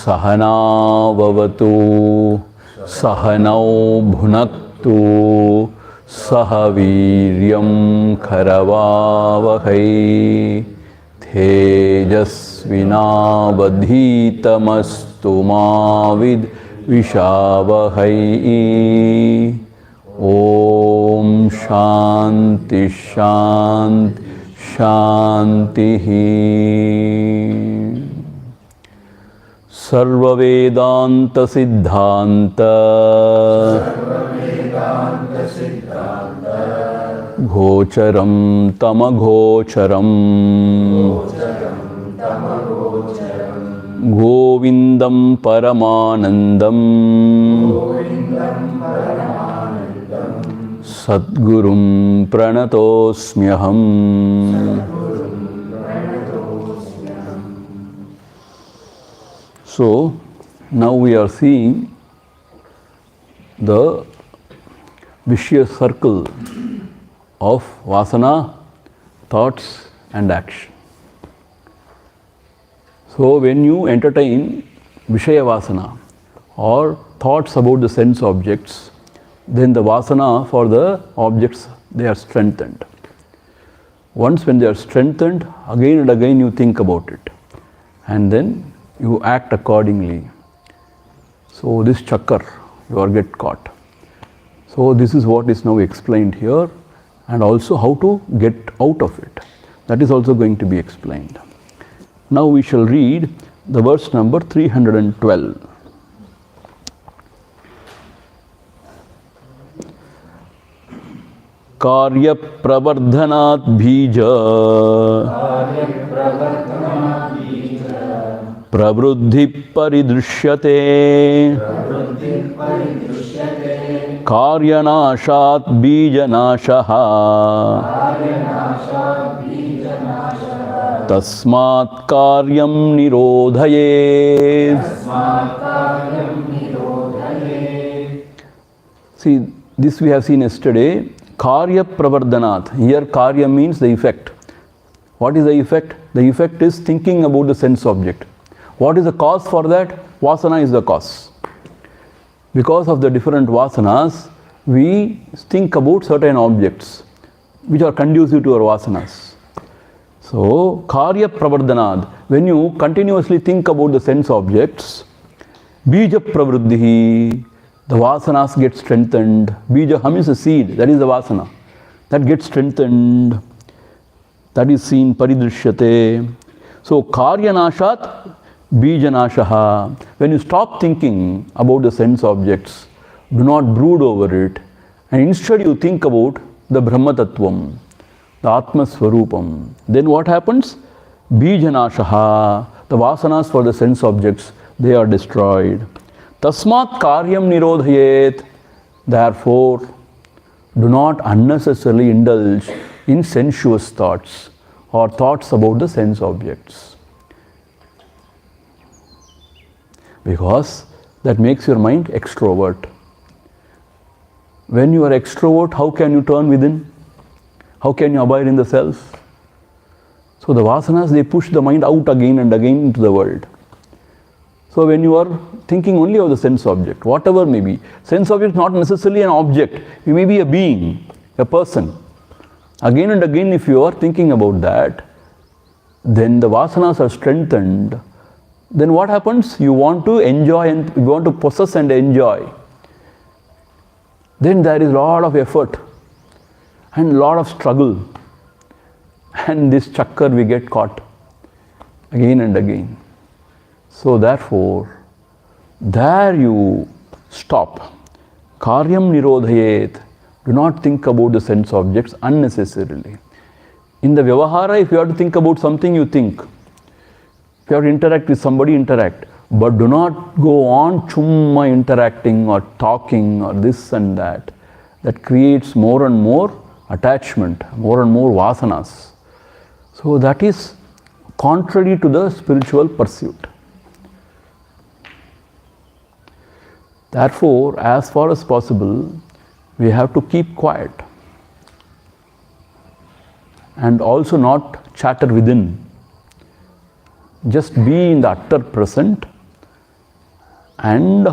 Sahana Vavatu Sahanau Bhunaktu Sahaviryam Karavavahai Tejasvinavadhitamastu mavid Vishavahai. Om Shanti Shanti Shantihi. Sarva Vedanta Siddhanta Gocharam Tamagocharam Govindam Paramanandam Sadgurum Pranatosmyaham. So, now we are seeing the vicious circle of vasana, thoughts and action. So, when you entertain Vishaya Vasana or thoughts about the sense objects, then the vasana for the objects, they are strengthened. Once when they are strengthened, again and again you think about it and then you act accordingly. So this chakkar, you are get caught. So this is what is now explained here, and also how to get out of it. That is also going to be explained. Now we shall read the verse number 312. Karya pravardhanat bija pravruddhi paridrishyate karyanashat bijanashaha tasmat karyam nirodhaye. See, this we have seen yesterday. Karya pravardhanat. Here karya means the effect. What is the effect? The effect is thinking about the sense object. What is the cause for that? Vasana is the cause. Because of the different vasanas, we think about certain objects which are conducive to our vasanas. So, karya pravardhanat. When you continuously think about the sense objects, bija pravruddhi, the vasanas get strengthened. Bijaham is a seed, that is the vasana. That gets strengthened. That is seen paridrishyate. So, karyanashat bijanashaha. When you stop thinking about the sense objects, do not brood over it, and instead you think about the Brahma Tattvam, the Atma Swarupam. Then what happens? Bijanashaha. The vasanas for the sense objects, they are destroyed. Tasmat karyam nirodhayet. Therefore, do not unnecessarily indulge in sensuous thoughts or thoughts about the sense objects, because that makes your mind extrovert. When you are extrovert, how can you turn within? How can you abide in the self? So the vasanas, they push the mind out again and again into the world. So when you are thinking only of the sense object, whatever may be, sense object is not necessarily an object, it may be a being, a person. Again and again if you are thinking about that, then the vasanas are strengthened. Then what happens? You want to enjoy and you want to possess and enjoy. Then there is a lot of effort and a lot of struggle. And this chakkar we get caught again and again. So therefore, there you stop. Karyam nirodhayet. Do not think about the sense objects unnecessarily. In the vyavahara, if you have to think about something, you think. If you have to interact with somebody, interact. But do not go on chumma interacting or talking or this and that. That creates more and more attachment, more and more vasanas. So that is contrary to the spiritual pursuit. Therefore, as far as possible, we have to keep quiet and also not chatter within. Just be in the utter present and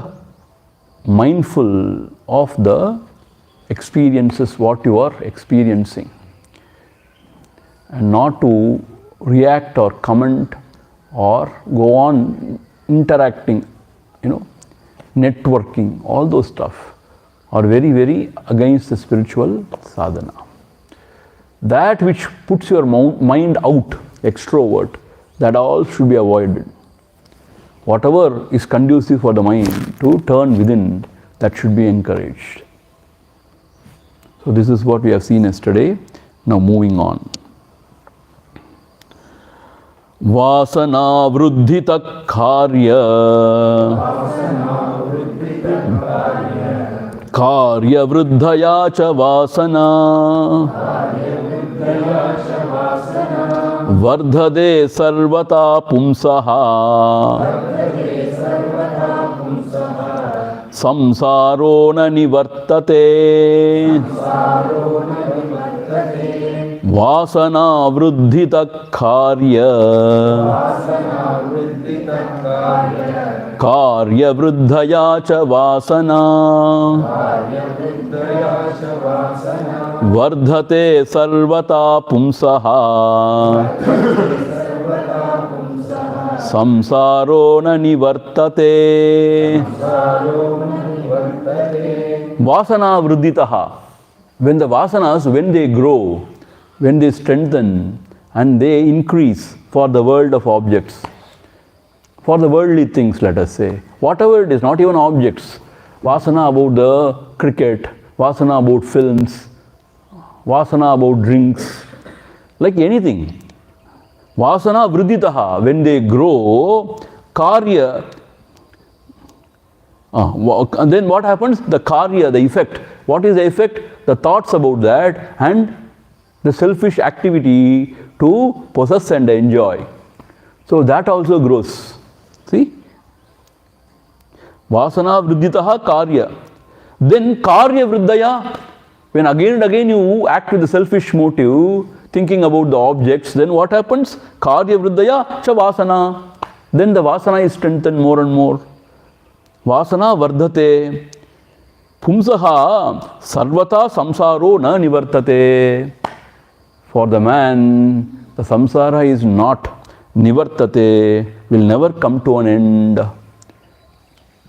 mindful of the experiences what you are experiencing, and not to react or comment or go on interacting, networking, all those stuff are very, very against the spiritual sadhana. That which puts your mind out, extrovert, that all should be avoided. Whatever is conducive for the mind to turn within, that should be encouraged. So this is what we have seen yesterday. Now moving on. Vasana vruddhita karya karya vruddhaya cha vasana vardhade sarvata pumsaha samsaro na nivartate vasana vruddhita karya karya vruddhaya cha vasana vardhate sarvata pumsaha samsaro na nivartate. Vasana vruddhitaha. When the vasanas, when they grow, when they strengthen and they increase for the world of objects, for the worldly things, let us say, whatever it is, not even objects, vasana about the cricket, vasana about films, vasana about drinks, like anything. Vasana vruddhitaha, when they grow, karya, and then what happens? The karya, the effect. What is the effect? The thoughts about that and the selfish activity to possess and enjoy. So that also grows. See? Vasana vruddhitaha karya. Then karya vruddhaya, when again and again you act with the selfish motive, thinking about the objects, then what happens? Karya vruddhaya cha vasana. Then the vasana is strengthened more and more. Vasana vardhate. Pumsaha sarvata samsaro na nivartate. For the man, the samsara is not nivartate, will never come to an end.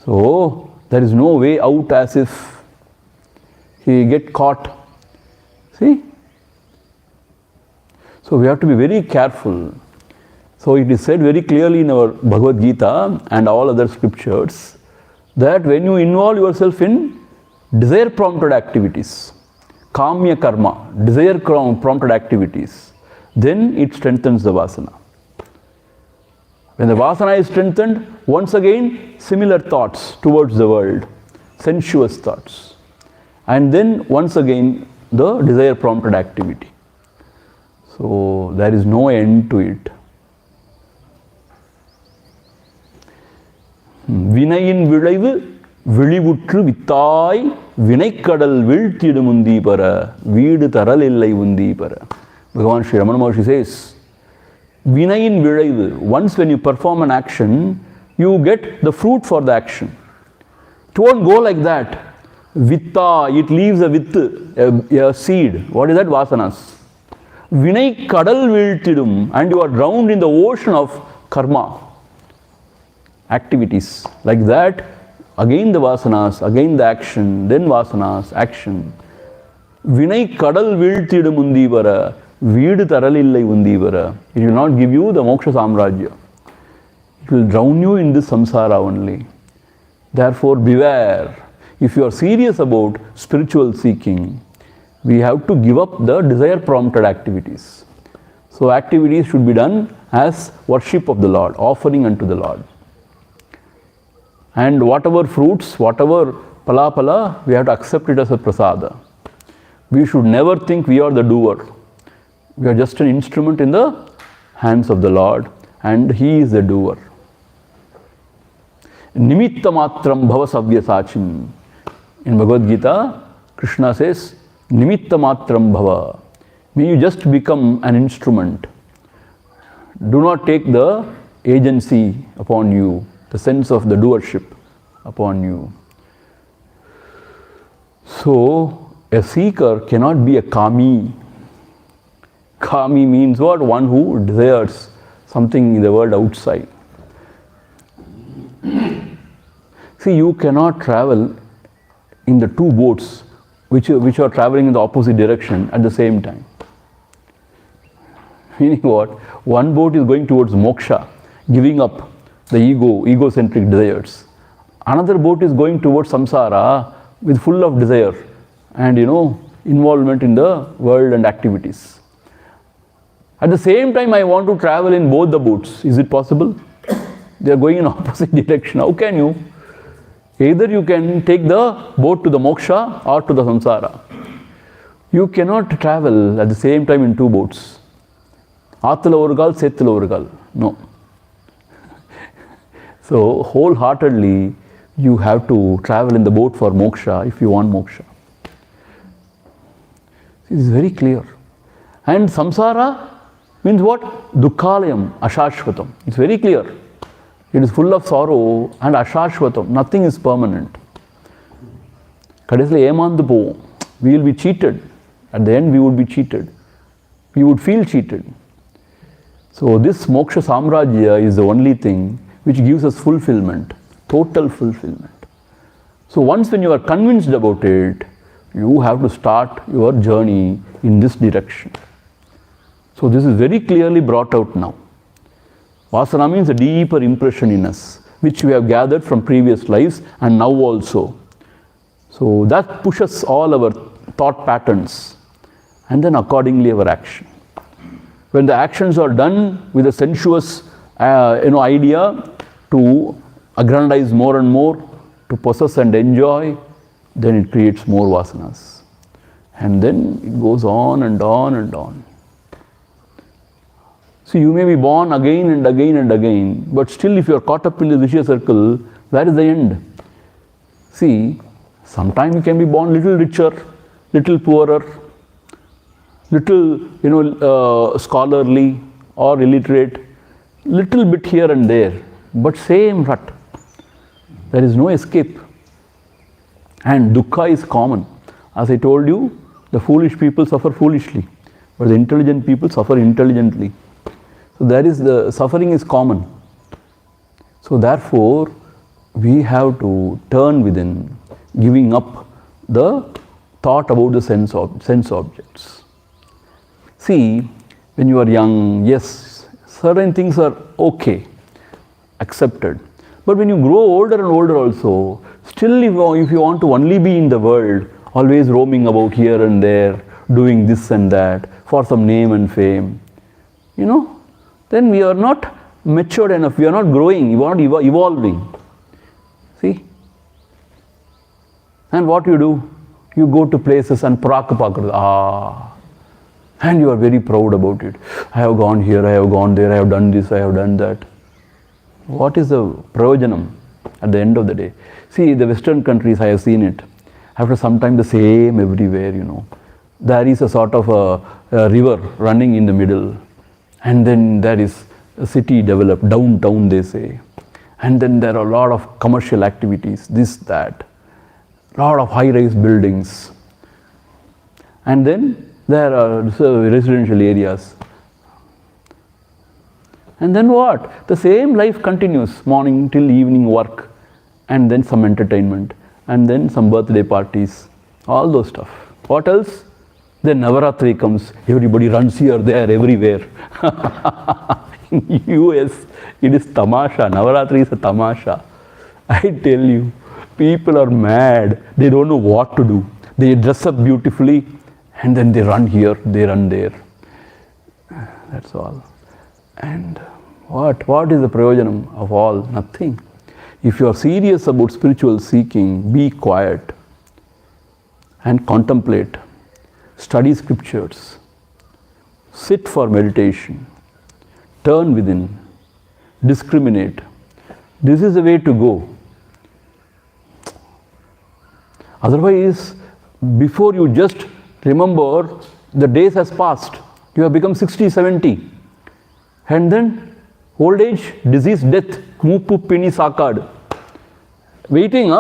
So there is no way out, as if he get caught. See? So we have to be very careful. So it is said very clearly in our Bhagavad Gita and all other scriptures that when you involve yourself in desire prompted activities, kamya karma, desire prompted activities, then it strengthens the vasana. When the vasana is strengthened, once again similar thoughts towards the world, sensuous thoughts, and then once again the desire prompted activity. So there is no end to it. Vinayin vilaivu விழிவுற்று வித்தாய் வினைக்கடல் வீழ்த்திடும் உந்தி பெற வீடு தரல் இல்லை உந்தி பெற. Bhagavan Sri Ramana Maharshi says, Vinayin vilaivu, once when you perform an action, you get the fruit for the action. It won't go like that. Vitta, it leaves a vitt, a seed. What is that? Vasanas. Vinay kadal viltidum, and you are drowned in the ocean of karma activities. Like that, again the vasanas, again the action, then vasanas, action. Vinay kadal viltidum undivara, veedu taralillai undivara. It will not give you the moksha samrajya. It will drown you in this samsara only. Therefore, beware. If you are serious about spiritual seeking, we have to give up the desire prompted activities. So activities should be done as worship of the Lord, offering unto the Lord. And whatever fruits, whatever pala, we have to accept it as a prasada. We should never think we are the doer. We are just an instrument in the hands of the Lord, and He is the doer. Nimitta matram bhava savya sachim. In Bhagavad Gita, Krishna says, Nimitta matram bhava. May you just become an instrument. Do not take the agency upon you, the sense of the doership. upon you. So, a seeker cannot be a kami. Kami means what? One who desires something in the world outside. See, you cannot travel in the two boats which are traveling in the opposite direction at the same time. Meaning what? One boat is going towards moksha, giving up the egocentric desires. Another boat is going towards samsara with full of desire and involvement in the world and activities. At the same time, I want to travel in both the boats. Is it possible? They are going in opposite direction. How can you? Either you can take the boat to the moksha or to the samsara. You cannot travel at the same time in two boats. Aathula oru kaal, sethula oru kaal. No. So, wholeheartedly, you have to travel in the boat for moksha if you want moksha. It is very clear. And samsara means what? Dukkhalayam, ashashvatam. It's very clear. It is full of sorrow and ashashvatam. Nothing is permanent. Kadasile emandu povom. We will be cheated. At the end, we would be cheated. We would feel cheated. So, this moksha samrajya is the only thing which gives us fulfillment, total fulfillment. So, once when you are convinced about it, you have to start your journey in this direction. So, this is very clearly brought out now. Vasana means a deeper impression in us, which we have gathered from previous lives and now also. So, that pushes all our thought patterns and then accordingly our action. When the actions are done with a sensuous idea to aggrandize more and more, to possess and enjoy, then it creates more vasanas. And then it goes on and on and on. So you may be born again and again and again, but still if you are caught up in the vicious circle, where is the end? See, sometimes you can be born little richer, little poorer, little scholarly or illiterate, little bit here and there, but same rut. There is no escape. And dukkha is common. As I told you, the foolish people suffer foolishly, but the intelligent people suffer intelligently. So the suffering is common. So therefore, we have to turn within, giving up the thought about the sense objects. See, when you are young, yes, certain things are okay, accepted. But when you grow older and older also, still if you want to only be in the world, always roaming about here and there, doing this and that, for some name and fame, then we are not matured enough, we are not growing, we are not evolving. See? And what you do? You go to places and and you are very proud about it. I have gone here, I have gone there, I have done this, I have done that. What is the prayojanam at the end of the day? See, the Western countries, I have seen it. After some time, the same everywhere, There is a sort of a river running in the middle. And then there is a city developed, downtown they say. And then there are a lot of commercial activities, this, that. A lot of high-rise buildings. And then there are residential areas. And then what? The same life continues, morning till evening work. And then some entertainment. And then some birthday parties. All those stuff. What else? Then Navaratri comes, everybody runs here, there, everywhere. In US, it is tamasha. Navaratri is a tamasha. I tell you, people are mad. They don't know what to do. They dress up beautifully and then they run here, they run there. That's all. And what is the prayojanam of all? Nothing. If you are serious about spiritual seeking, be quiet and contemplate. Study scriptures, sit for meditation, turn within, discriminate. This is the way to go. Otherwise, before you just remember, the days has passed. You have become 60, 70. And then old age, disease, death, mupu pini sakad. Waiting,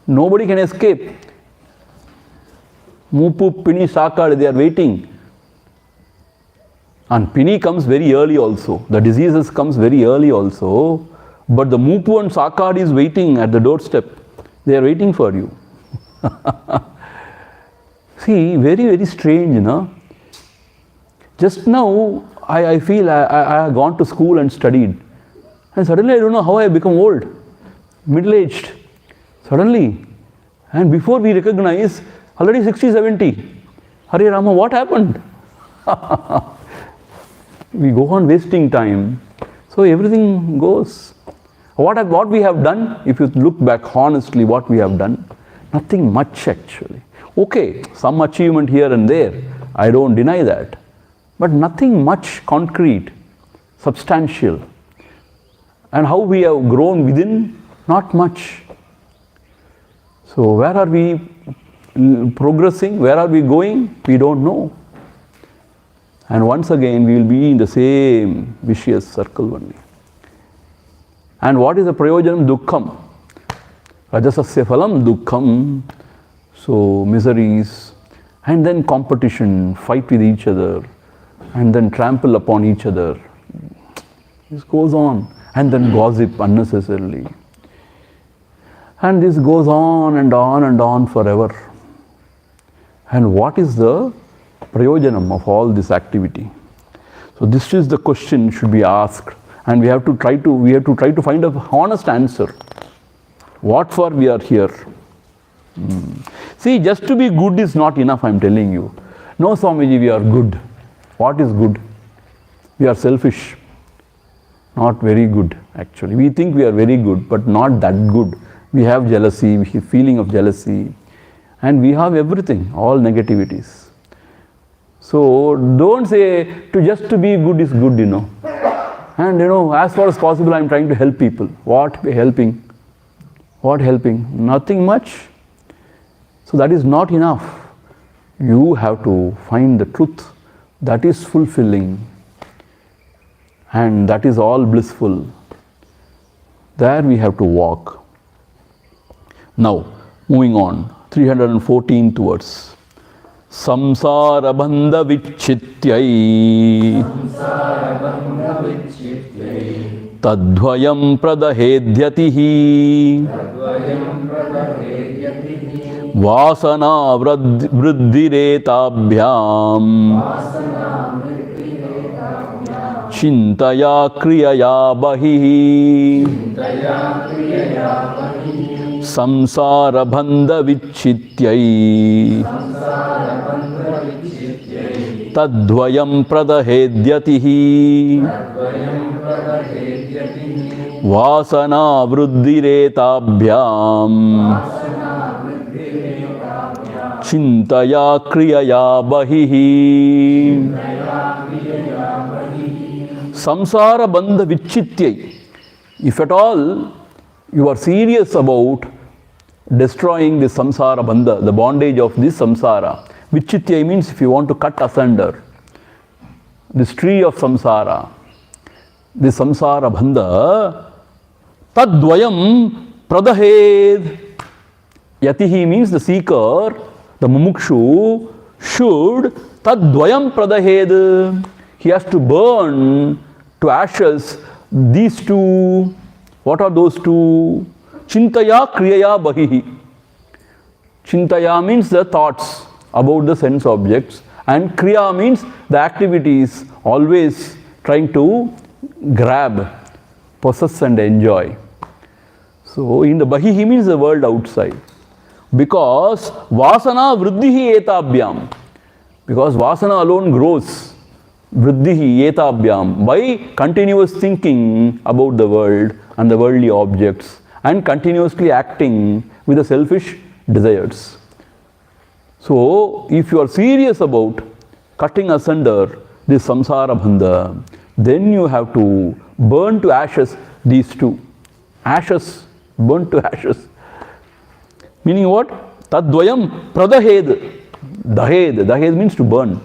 nobody can escape. Mupu, Pini, Sakad, they are waiting. And Pini comes very early also. The diseases comes very early also. But the Mupu and Sakad is waiting at the doorstep. They are waiting for you. See, very, very strange, Just now, I feel I have gone to school and studied. And suddenly I don't know how I have become old, middle-aged. Suddenly. And before we recognize, already 60, 70. Hare Rama, what happened? We go on wasting time. So everything goes. What we have done, if you look back honestly, what we have done, nothing much actually. Okay, some achievement here and there, I don't deny that. But nothing much concrete, substantial. And how we have grown within, not much. So where are we progressing? Where are we going? We don't know. And once again, we will be in the same vicious circle only. And what is the prayojanam? Dukkham. Rajasasya phalam dukkham. So miseries. And then competition, fight with each other. And then trample upon each other. This goes on. And then gossip unnecessarily. And this goes on and on and on forever. And what is the prayojanam of all this activity? So this is the question should be asked, and we have to try to find a honest answer. What for we are here? See, just to be good is not enough, I am telling you. No, Swamiji, we are good. What is good? We are selfish. Not very good, actually. We think we are very good, but not that good. We have jealousy, we have feeling of jealousy, and we have everything, all negativities. So don't say just to be good is good, And as far as possible, I am trying to help people. What helping? What helping? Nothing much. So that is not enough. You have to find the truth that is fulfilling. And that is all blissful. There we have to walk. Now, moving on, 314th verse. Samsara bandha vichityai tadvayam pradahedhyatihi vasana vruddhiretabhyam chintaya kriyaya bahihi samsara bandha vichityai tadvayam pradahedhyatihi vasana vruddhiretabhyam chintaya kriyaya bahihi samsara bandha vichityai. If at all you are serious about destroying the samsara bandha, the bondage of this samsara, vichityai means if you want to cut asunder this tree of samsara, the samsara bandha, tadvayam pradahed. Yatihi means the seeker, the mumukshu should tadvayam pradahed. He has to burn to ashes these two. What are those two? Chintaya kriyaya bahihi. Chintaya means the thoughts about the sense objects, and kriya means the activities always trying to grab, possess and enjoy. So in the bahihi means the world outside. Because vasana vruddhihi etabhyam. Because vasana alone grows. Vruddhihi etabhyam. By continuous thinking about the world and the worldly objects and continuously acting with the selfish desires. So, if you are serious about cutting asunder this samsara bandha, then you have to burn to ashes these two. Ashes, burn to ashes. Meaning what? Tadvayam pradahed. Dahed. Dahed means to burn.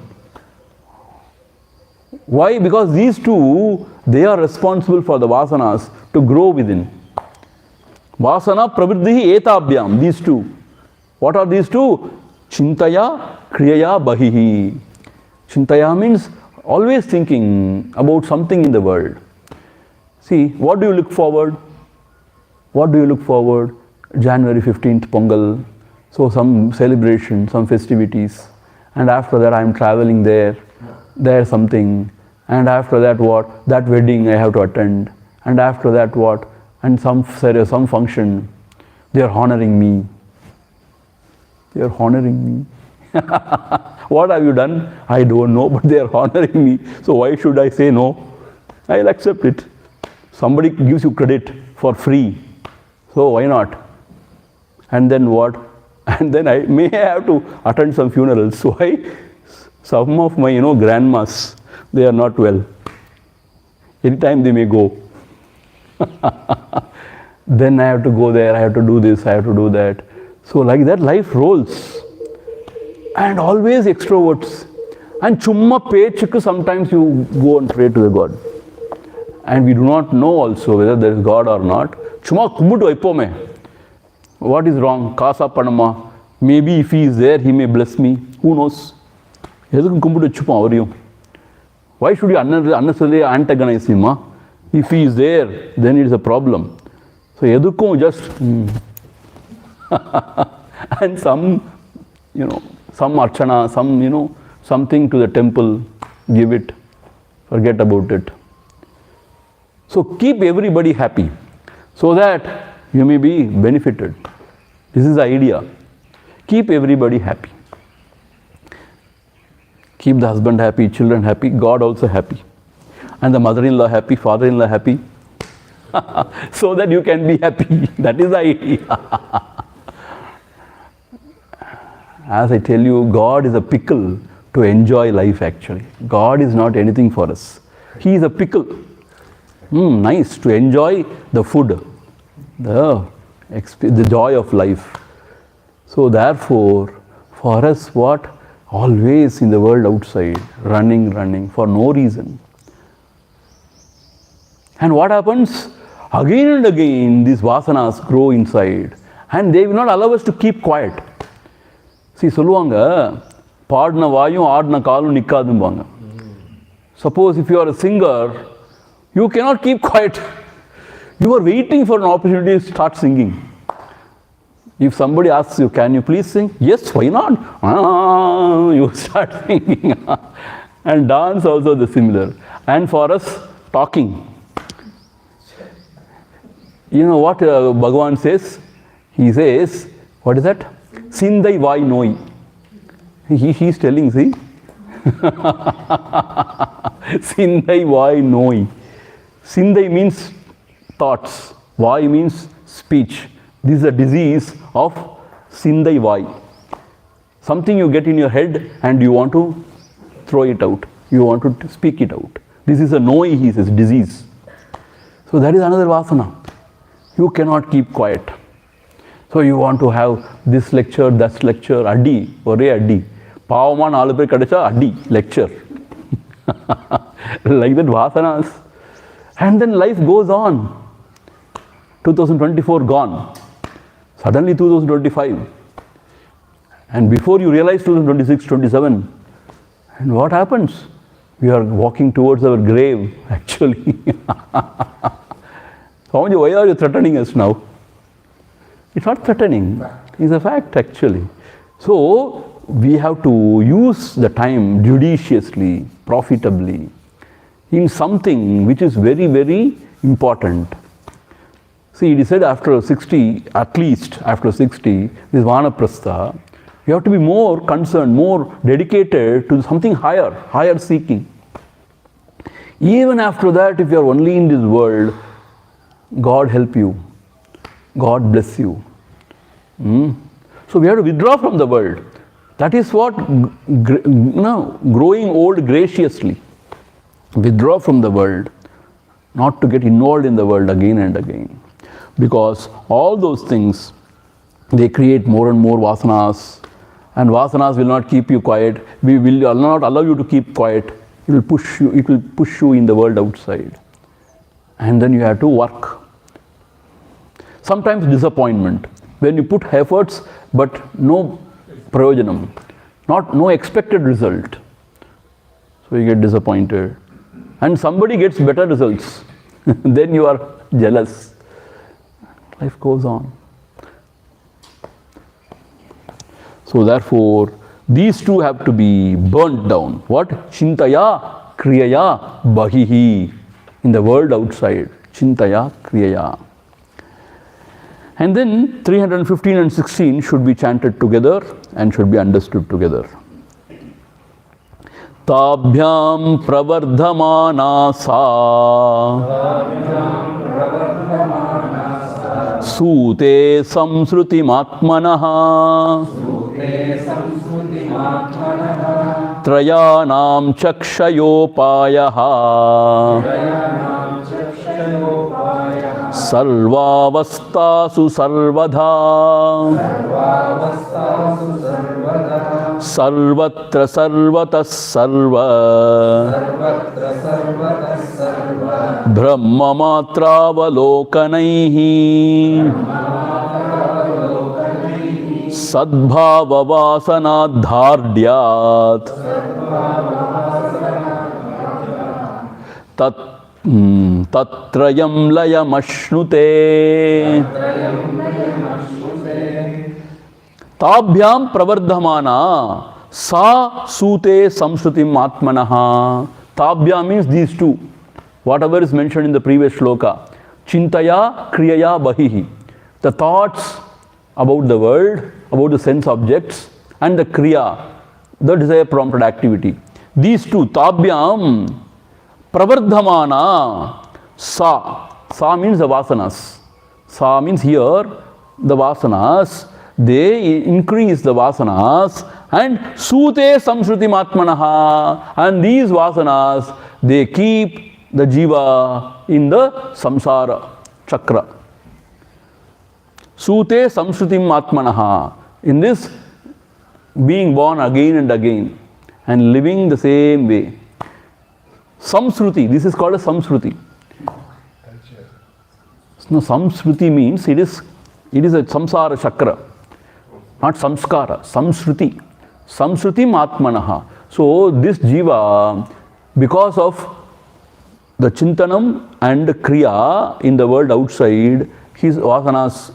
Why? Because these two, they are responsible for the vasanas to grow within. Vasana pravriddhi etabhyam. These two. What are these two? Chintaya kriyaya bahihi. Chintaya means always thinking about something in the world. See, what do you look forward? What do you look forward? January 15th, Pongal. So some celebration, some festivities. And after that I am traveling there. There's something. And after that what? That wedding I have to attend. And after that what? And some function. They are honoring me. They are honoring me. What have you done? I don't know, but they are honoring me. So why should I say no? I'll accept it. Somebody gives you credit for free. So why not? And then what? And then I may have to attend some funerals. Why? Some of my, grandmas, they are not well. Anytime they may go. Then I have to go there, I have to do this, I have to do that. So like that life rolls. And always extroverts. And chumma pechukku sometimes you go and pray to the God. And we do not know also whether there is God or not. Chumma kumbudu aipome. What is wrong? Kasa panama. Maybe if he is there, he may bless me. Who knows? Why should you unnecessarily antagonize him? If he is there, then it is a problem. So edukkum just and some archana, some something to the temple, give it, forget about it. So keep everybody happy so that you may be benefited. This is the idea. Keep everybody happy. Keep the husband happy, children happy, God also happy. And the mother-in-law happy, father-in-law happy. So that you can be happy. That is the idea. As I tell you, God is a pickle to enjoy life actually. God is not anything for us. He is a pickle. Nice to enjoy the food, the joy of life. So therefore, for us what? Always in the world outside, running for no reason. And what happens? Again and again, these vasanas grow inside and they will not allow us to keep quiet. See, சொல்லுவாங்க பாடின வாயும் ஆடின காலும் நிக்காதும்பாங்க. Suppose if you are a singer, you cannot keep quiet. You are waiting for an opportunity to start singing. If somebody asks you, can you please sing? Yes, why not? You start singing. And dance also the similar. And for us, talking. You know what Bhagavan says? He says, what is that? Sindai vai noi. He is telling, see? Sindai vai noi. Sindai means thoughts. Vai means speech. This is a disease of Sindai vai. Something you get in your head and you want to throw it out. You want to speak it out. This is a noi, he says, disease. So that is another vasana. You cannot keep quiet. So you want to have this lecture, that lecture, addi, ore addi. Pavama nalu per kadacha, addi, lecture. Like that vasanas. And then life goes on. 2024 gone. Suddenly 2025. And before you realize 2026, 27. And what happens? We are walking towards our grave, actually. Swamiji, why are you threatening us now? It's not threatening. It's a fact, actually. So, we have to use the time judiciously, profitably, in something which is very, very important. See, it is said after 60, at least after 60, this Vanaprastha, you have to be more concerned, more dedicated to something higher, higher seeking. Even after that, if you are only in this world, God help you. God bless you. So we have to withdraw from the world. That is what, growing old graciously. Withdraw from the world, not to get involved in the world again and again. Because all those things, they create more and more vasanas. And vasanas will not keep you quiet. We will not allow you to keep quiet. It will push you in the world outside. And then you have to work. Sometimes disappointment. When you put efforts but no prayojanam, no expected result. So you get disappointed. And somebody gets better results. Then you are jealous. Life goes on. So therefore, these two have to be burnt down. What? Chintaya, kriyaya, bahihi. In the world outside. Chintaya, kriyaya. And then 315 and 16 should be chanted together and should be understood together. Tabhyam pravardhamana sa sute samsruti matmanaha trayanam chakshayopayaha sarvavastasu sarvadha sarvatra sarvatas sarva brahma matrāvalokanaihi sadbhava vasanadhārdhyāt tatrayam layam ashnute. Tabhyam pravardhamana sa sute samshrutim atmanaha. Tabhyam means these two. Whatever is mentioned in the previous shloka. Chintaya kriyaya bahihi. The thoughts about the world, about the sense objects, and the kriya, the desire prompted activity. These two, tabhyam pravardhamana sa. Sa means the vasanas. Sa means here the vasanas. They increase the vasanas and sute samshrutim atmanaha. And these vasanas, they keep the jiva in the samsara chakra. Sute samshrutim atmanaha. In this being born again and again and living the same way. Samsruti, this is called a samsruti. No, samsruti means it is a samsara chakra, not samskara, samsruti. Samsrutim atmanaha. So this jiva, because of the chintanam and the kriya in the world outside, his vasanas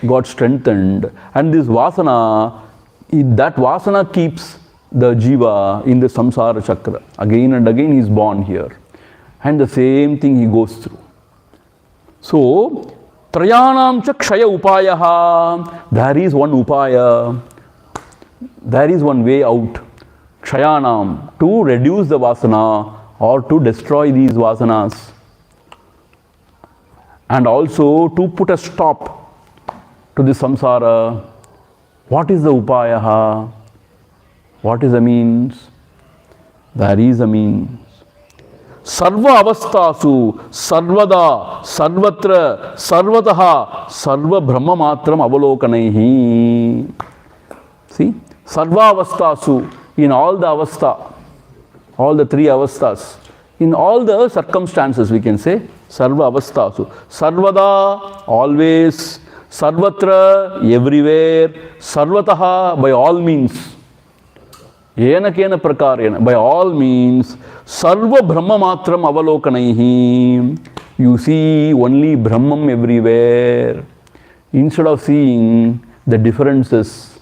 got strengthened, and this vasana, that vasana keeps the jiva in the samsara chakra. Again and again he is born here, and the same thing he goes through. So, trayanam cha kshaya upayaha. There is one upaya, there is one way out. Kshayanam, to reduce the vasana or to destroy these vasanas. And also to put a stop to the samsara. What is the upayaha? What is the means? There is a means. Sarva avastasu, sarvada, sarvatra, sarvataha, sarva brahma matram avalokanaihi. See? Sarva avastasu, in all the avastha, all the three avasthas, in all the circumstances we can say, sarva avastasu. Sarvada, always. Sarvatra, everywhere. Sarvataha, by all means. Yena kena prakarena, by all means. Sarva brahma matram avalokanaihi. You see only Brahman everywhere. Instead of seeing the differences,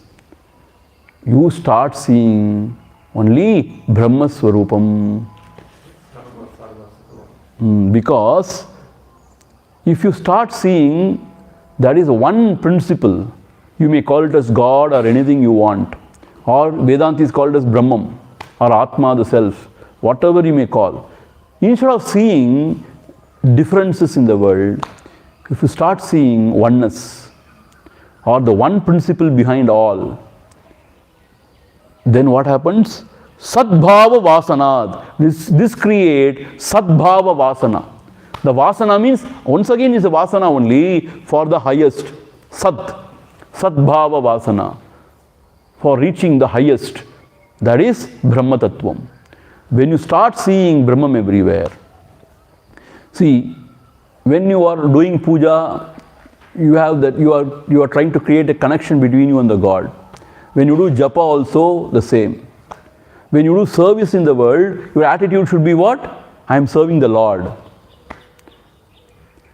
you start seeing only Brahma Swarupam. Because if you start seeing that is one principle, you may call it as God or anything you want, or Vedanta is called as Brahman or Atma, the self, whatever you may call. Instead of seeing differences in the world, if you start seeing oneness or the one principle behind all, then what happens? Sadbhava vasanad. This creates sadbhava vasana. The vasana means, once again is a vasana only for the highest. Sadbhava vasana. For reaching the highest. That is Brahma Tattvam. When you start seeing Brahman everywhere. See, when you are doing puja, you are trying to create a connection between you and the God. When you do japa also the same. When you do service in the world, your attitude should be what? I am serving the Lord.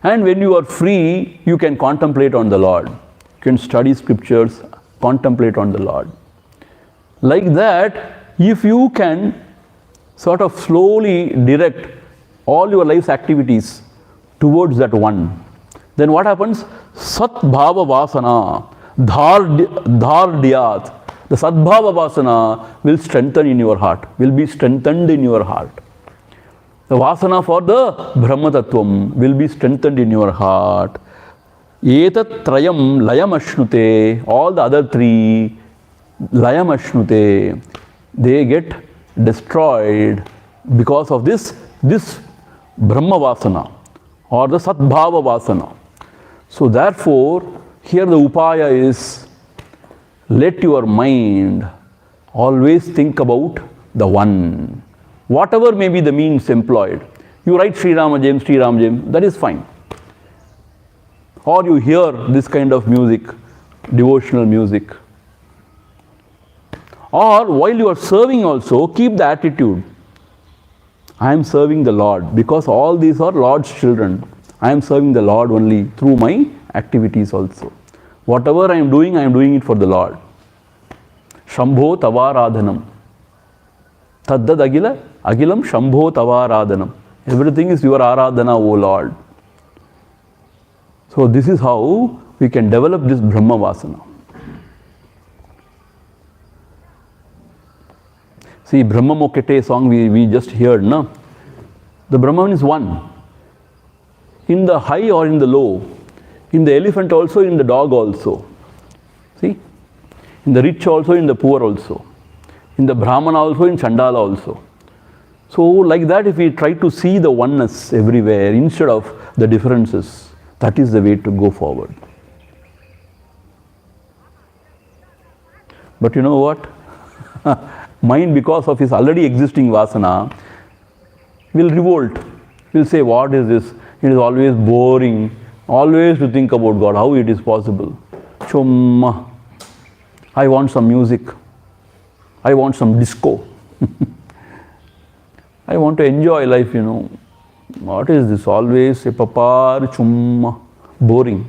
And when you are free, you can contemplate on the Lord. You can study scriptures, contemplate on the Lord. Like that, if you can sort of slowly direct all your life's activities towards that one, then what happens? Sat bhava vasana, dhardiyat. The sadbhava vasana will strengthen in your heart, will be strengthened in your heart. The vasana for the Brahma Tattvam will be strengthened in your heart. Etat trayam layam ashnute, all the other three, layam ashnute, they get destroyed because of this Brahma vasana or the sadbhava vasana. So therefore, here the upaya is, let your mind always think about the one. Whatever may be the means employed. You write Sri Rama Jayam, that is fine. Or you hear this kind of music, devotional music. Or while you are serving also, keep the attitude. I am serving the Lord, because all these are Lord's children. I am serving the Lord only through my activities also. Whatever I am doing it for the Lord. Shambho tavaradhanam. Taddad agilam shambho tavaradhanam. Everything is your aradhana, O Lord. So this is how we can develop this Brahma vasana. See, Brahma Mokete song we just heard, no? The Brahman is one. In the high or in the low. In the elephant also, in the dog also. See? In the rich also, in the poor also. In the Brahman also, in Chandala also. So like that, if we try to see the oneness everywhere instead of the differences, that is the way to go forward. But you know what? Mind, because of his already existing vasana, will revolt. Will say, what is this? It is always boring. Always to think about God, how it is possible. Chumma. I want some music. I want some disco. I want to enjoy life, you know. What is this? Always a papar, chumma. Boring.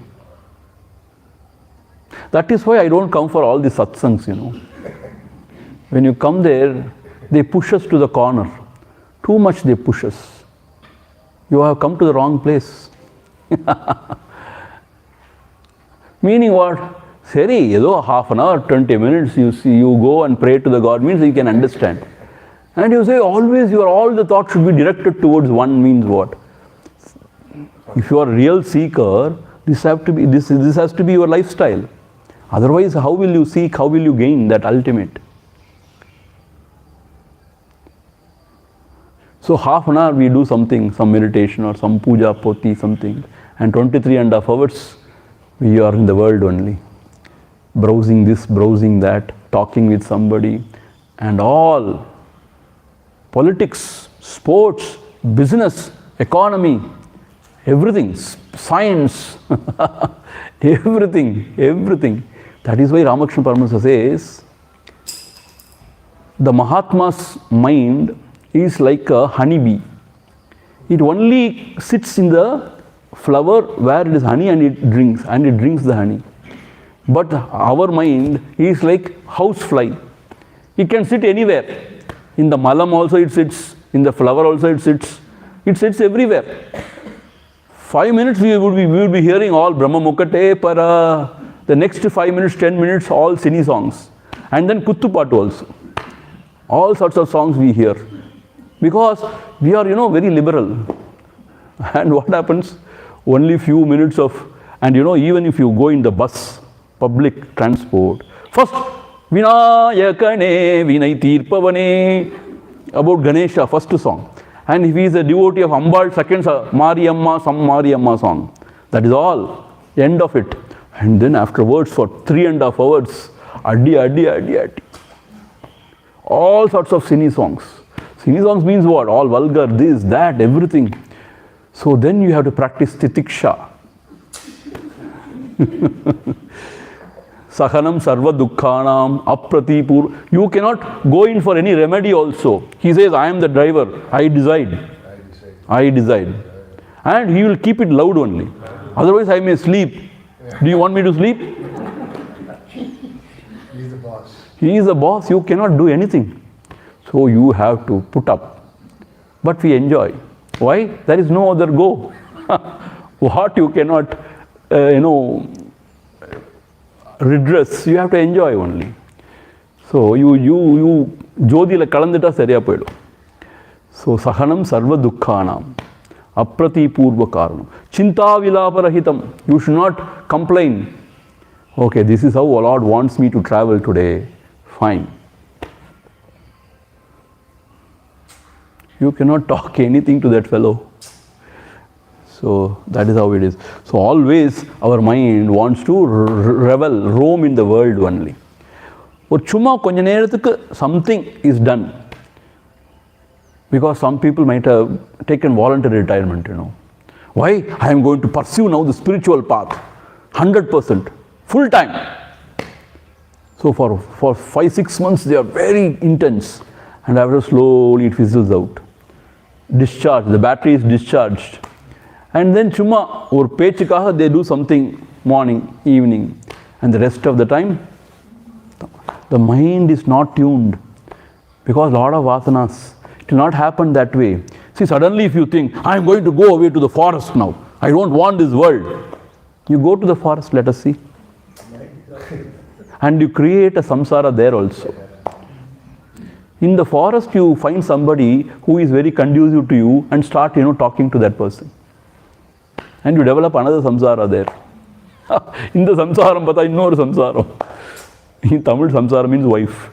That is why I don't come for all the satsangs, you know. When you come there, they push us to the corner. Too much they push us. You have come to the wrong place. Meaning what? Seri, half an hour, 20 minutes, you go and pray to the God, means you can understand. And you say always all the thoughts should be directed towards one, means what? If you are a real seeker, this has to be your lifestyle. Otherwise, how will you seek, how will you gain that ultimate? So half an hour we do something, some meditation or some puja, poti, something. And 23.5 hours we are in the world only. Browsing this, browsing that, talking with somebody. And all politics, sports, business, economy, everything, science, everything. That is why Ramakrishna Paramahansa says, the Mahatma's mind is like a honeybee. It only sits in the flower where it is honey and it drinks the honey. But our mind is like housefly. It can sit anywhere. In the malam also it sits, in the flower also it sits everywhere. 5 minutes we will be hearing all Brahma Mukate Para. The next 5 minutes, 10 minutes, all Sini songs. And then Kuttupatu also. All sorts of songs we hear. Because we are, very liberal. And what happens? Only few minutes of, and even if you go in the bus, public transport, first, Vinayakane, Vinay Tirpavane, about Ganesha, first song. And if he is a devotee of Ambal, second, Mariamma, some Mariamma song. That is all. End of it. And then afterwards, for 3.5 hours, Adi. All sorts of Sini songs. Sini songs means what? All vulgar, this, that, everything. So then you have to practice titiksha. Sahanam sarva dukkhanam apratipur. You cannot go in for any remedy also. He says, I am the driver. I decide. I decide. And he will keep it loud only. Otherwise I may sleep. Do you want me to sleep? He is the boss. He is the boss. You cannot do anything. So you have to put up. But we enjoy. Why? There is no other go. What you cannot, redress, you have to enjoy only. So you jodhila kalandita seriya poidu. So sahanam sarva dukkhanam apratipurva karanam chinta vilaparahitam. You should not complain. Okay, this is how Lord wants me to travel today. Fine. You cannot talk anything to that fellow. So that is how it is. So always our mind wants to revel, roam in the world only. Or chumma konja nerathukku something is done. Because some people might have taken voluntary retirement, Why? I am going to pursue now the spiritual path. 100%. Full time. So for 5-6 months they are very intense. And after slowly it fizzles out. Discharge, the battery is discharged. And then chumma or pechikaha they do something morning, evening. And the rest of the time, the mind is not tuned. Because lot of vasanas. It will not happen that way. See, suddenly if you think, I am going to go away to the forest now. I don't want this world. You go to the forest, let us see. And you create a samsara there also. In the forest, you find somebody who is very conducive to you and start, talking to that person. And you develop another samsara there. In the samsaram, pata innoru samsaram. In Tamil, samsara means wife.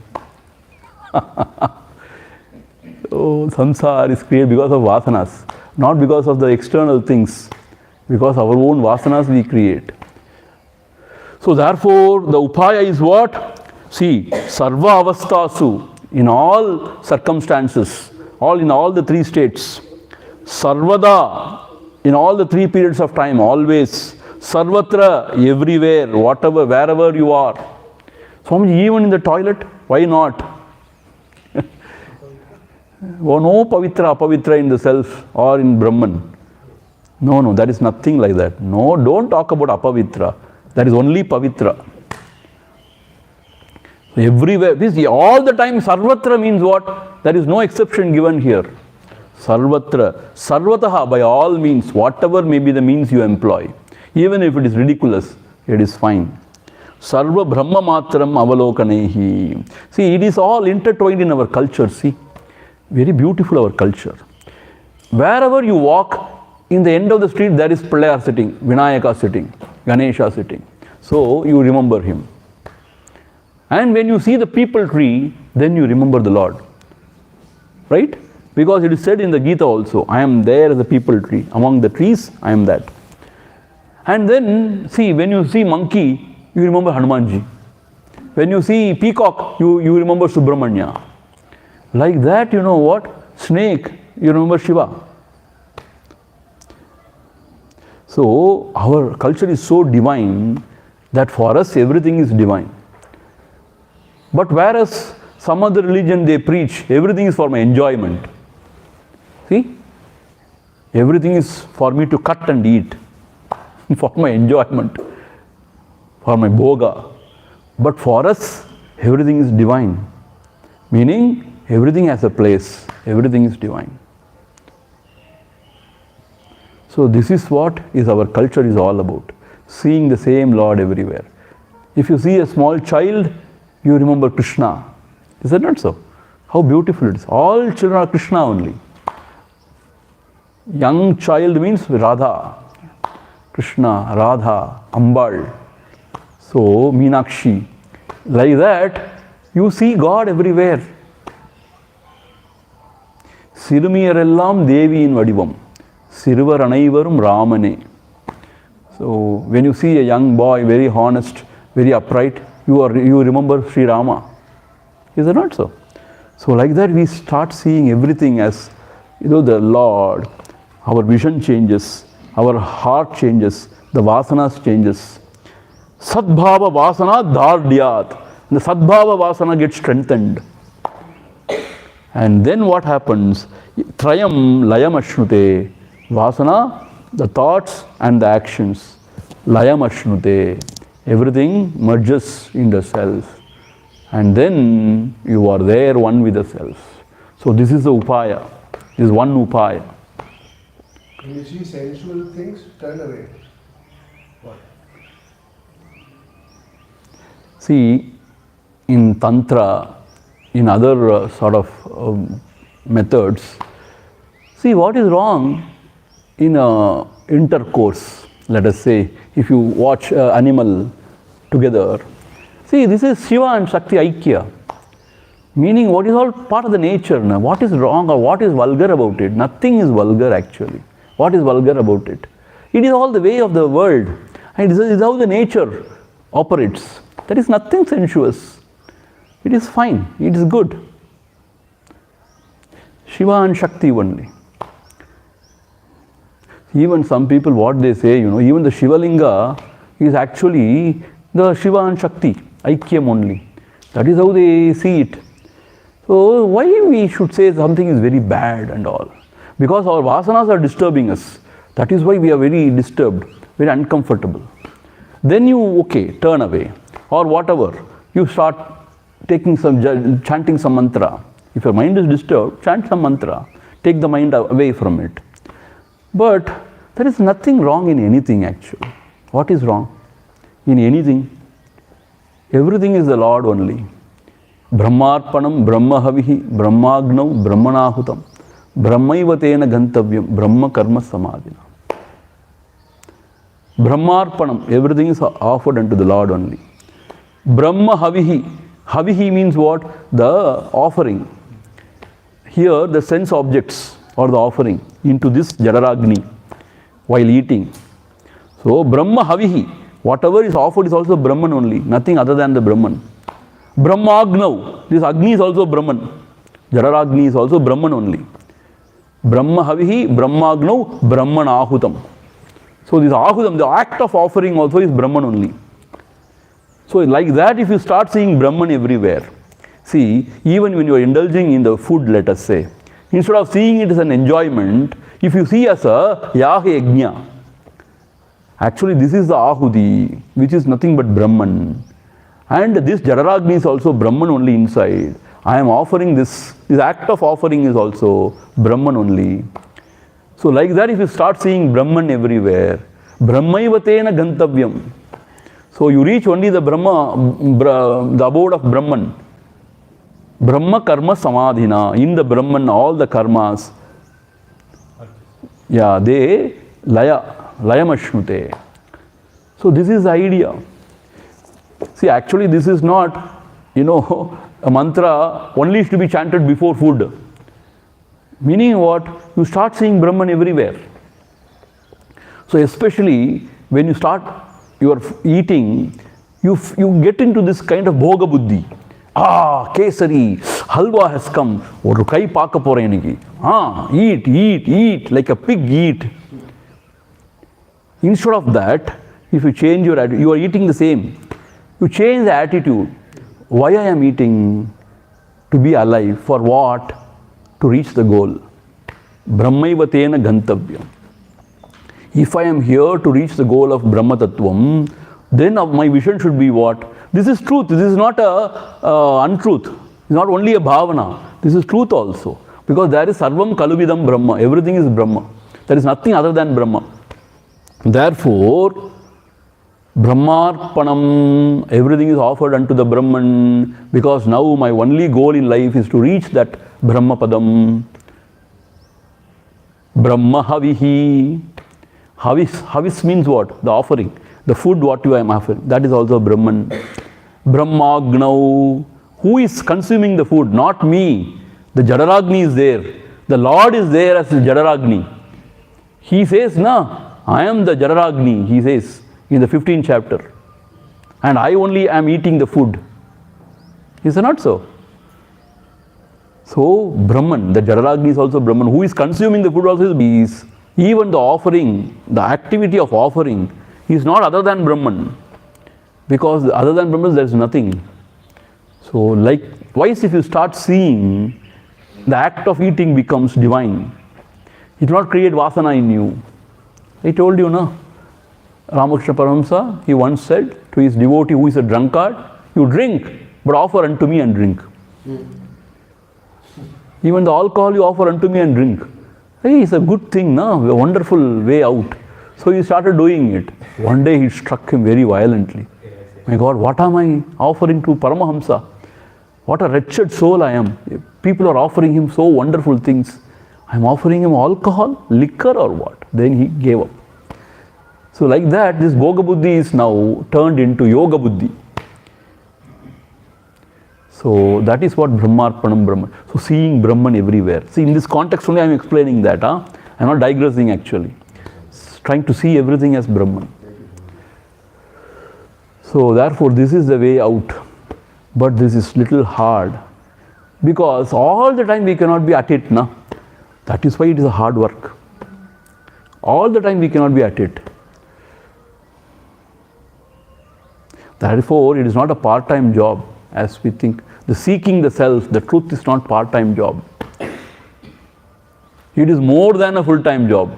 So, samsara is created because of vasanas, not because of the external things. Because our own vasanas we create. So therefore, the upaya is what? See, sarva avastasu, in all circumstances, in all the 3 states, sarvada, in all the 3 periods of time, always, sarvatra, everywhere, whatever, wherever you are. Swamiji, even in the toilet, why not? Oh, no pavitra, apavitra in the self or in Brahman. No, that is nothing like that. No, don't talk about apavitra. That is only pavitra. Everywhere, all the time, sarvatra means what? There is no exception given here. Sarvatra, sarvataha, by all means, whatever may be the means you employ. Even if it is ridiculous, it is fine. Sarva brahma matram avalokanahi. See, it is all intertwined in our culture, see. Very beautiful our culture. Wherever you walk, in the end of the street there is Pullayar sitting, Vinayaka sitting, Ganesha sitting. So you remember him. And when you see the peepal tree, then you remember the Lord. Right? Because it is said in the Gita also, I am there as a peepal tree. Among the trees, I am that. And then, see, when you see monkey, you remember Hanumanji. When you see peacock, you remember Subramanya. Like that, you know what? Snake, you remember Shiva. So, our culture is so divine that for us everything is divine. But whereas some other religion they preach, everything is for my enjoyment. See? Everything is for me to cut and eat. For my enjoyment. For my bhoga. But for us, everything is divine. Meaning, everything has a place. Everything is divine. So this is what our culture is all about. Seeing the same Lord everywhere. If you see a small child, you remember Krishna. Is that not so? How beautiful it is. All children are Krishna only. Young child means Radha. Krishna, Radha, Ambal. So, Meenakshi. Like that, you see God everywhere. Sirumiyarellam Deviyin Vadivam. Siruvar Anaivarum Ramane. So, when you see a young boy, very honest, very upright, you remember Sri Rama. Is it not so? So, like that we start seeing everything as, the Lord. Our vision changes, our heart changes, the vasanas changes. Sadbhava Vasana Dhardyat. The Sadbhava Vasana gets strengthened. And then what happens? Trayam Layam Ashnute. Vasana, the thoughts and the actions. Layam Ashnute. Everything merges in the self. And then you are there one with the self. So this is the upaya. This is one upaya. When you see sensual things, turn away. What? See, in Tantra, in other sort of methods, see what is wrong in intercourse. Let us say, if you watch animal together, see this is Shiva and Shakti Aikya. Meaning what is all part of the nature. Now, what is wrong or what is vulgar about it? Nothing is vulgar actually. What is vulgar about it? It is all the way of the world. And it is how the nature operates. There is nothing sensuous. It is fine. It is good. Shiva and Shakti only. Even some people, what they say, even the Shiva Linga is actually the Shiva and Shakti, Aikyam only. That is how they see it. So why we should say something is very bad and all? Because our vasanas are disturbing us. That is why we are very disturbed, very uncomfortable. Then you, turn away. Or whatever. You start taking chanting some mantra. If your mind is disturbed, chant some mantra. Take the mind away from it. But there is nothing wrong in anything actually. What is wrong in anything? Everything is the Lord only. Brahmarpanam, Brahmahavihi, Brahmagnau, Brahmanahutam, Brahmaivatena Gantavyam, Brahma Karma Samadhina. Brahmarpanam, everything is offered unto the Lord only. Brahmahavihi, Havihi means what? The offering. Here the sense objects or the offering into this Jadaragni while eating. So Brahmahavihi, whatever is offered is also Brahman only, nothing other than the Brahman. Brahmagnav, this Agni is also Brahman. Jadaragni is also Brahman only. Brahmahavihi, Brahmagnav, Brahmanahutam. So this Ahutam, the act of offering also is Brahman only. So like that, if you start seeing Brahman everywhere, see, even when you are indulging in the food, let us say, instead of seeing it as an enjoyment, if you see as a Yaha Yajna, actually this is the Ahudi, which is nothing but Brahman. And this Jadaragni is also Brahman only inside. I am offering this act of offering is also Brahman only. So like that, if you start seeing Brahman everywhere, Brahmaivatena Gantavyam. So you reach only the Brahma, the abode of Brahman. Brahma Karma Samadhina. In the Brahman, all the karmas, they Layam. So this is the idea. See, actually this is not, a mantra only is to be chanted before food. Meaning what? You start seeing Brahman everywhere. So especially when you start your eating, you get into this kind of bhoga buddhi. Kesari, halwa has come. Oru kai paaka poreniki. Eat, like a pig eat. Instead of that, if you change your attitude, you are eating the same. You change the attitude. Why I am eating? To be alive. For what? To reach the goal. Brahmaivatena Gantavyam. If I am here to reach the goal of Brahma Tattvam, then my vision should be what? This is truth. This is not a untruth. It's not only a bhavana. This is truth also. Because there is Sarvam Kaluvidam Brahma. Everything is Brahma. There is nothing other than Brahma. Therefore, Brahmarpanam, everything is offered unto the Brahman, because now my only goal in life is to reach that Brahmapadam. Brahmahavihi. Havis means what? The offering. The food what you am offering. That is also Brahman. Brahmagnau. Who is consuming the food? Not me. The Jadaragni is there. The Lord is there as the Jadaragni. He says, I am the Jadaragni, he says in the 15th chapter. And I only am eating the food. Is it not so? So, Brahman, the Jadaragni is also Brahman. Who is consuming the food also is even the offering, the activity of offering is not other than Brahman. Because other than Brahman, there is nothing. So, likewise, if you start seeing, the act of eating becomes divine. It will not create vasana in you. I told you, no? Ramakrishna Paramahamsa, he once said to his devotee who is a drunkard, you drink, but offer unto me and drink. Even the alcohol you offer unto me and drink. Hey, it's a good thing, no? A wonderful way out. So he started doing it. One day it struck him very violently. My God, what am I offering to Paramahamsa? What a wretched soul I am. People are offering him so wonderful things. I am offering him alcohol, liquor or what? Then he gave up. So like that, this Bhoga Buddhi is now turned into Yoga Buddhi. So that is what Brahmarpanam Brahman. So seeing Brahman everywhere. See, in this context only I am explaining that. I am not digressing actually. Trying to see everything as Brahman. So therefore this is the way out. But this is little hard. Because all the time we cannot be at it. Na? That is why it is a hard work. All the time we cannot be at it. Therefore it is not a part-time job as we think. The seeking the self, the truth is not part-time job. It is more than a full-time job.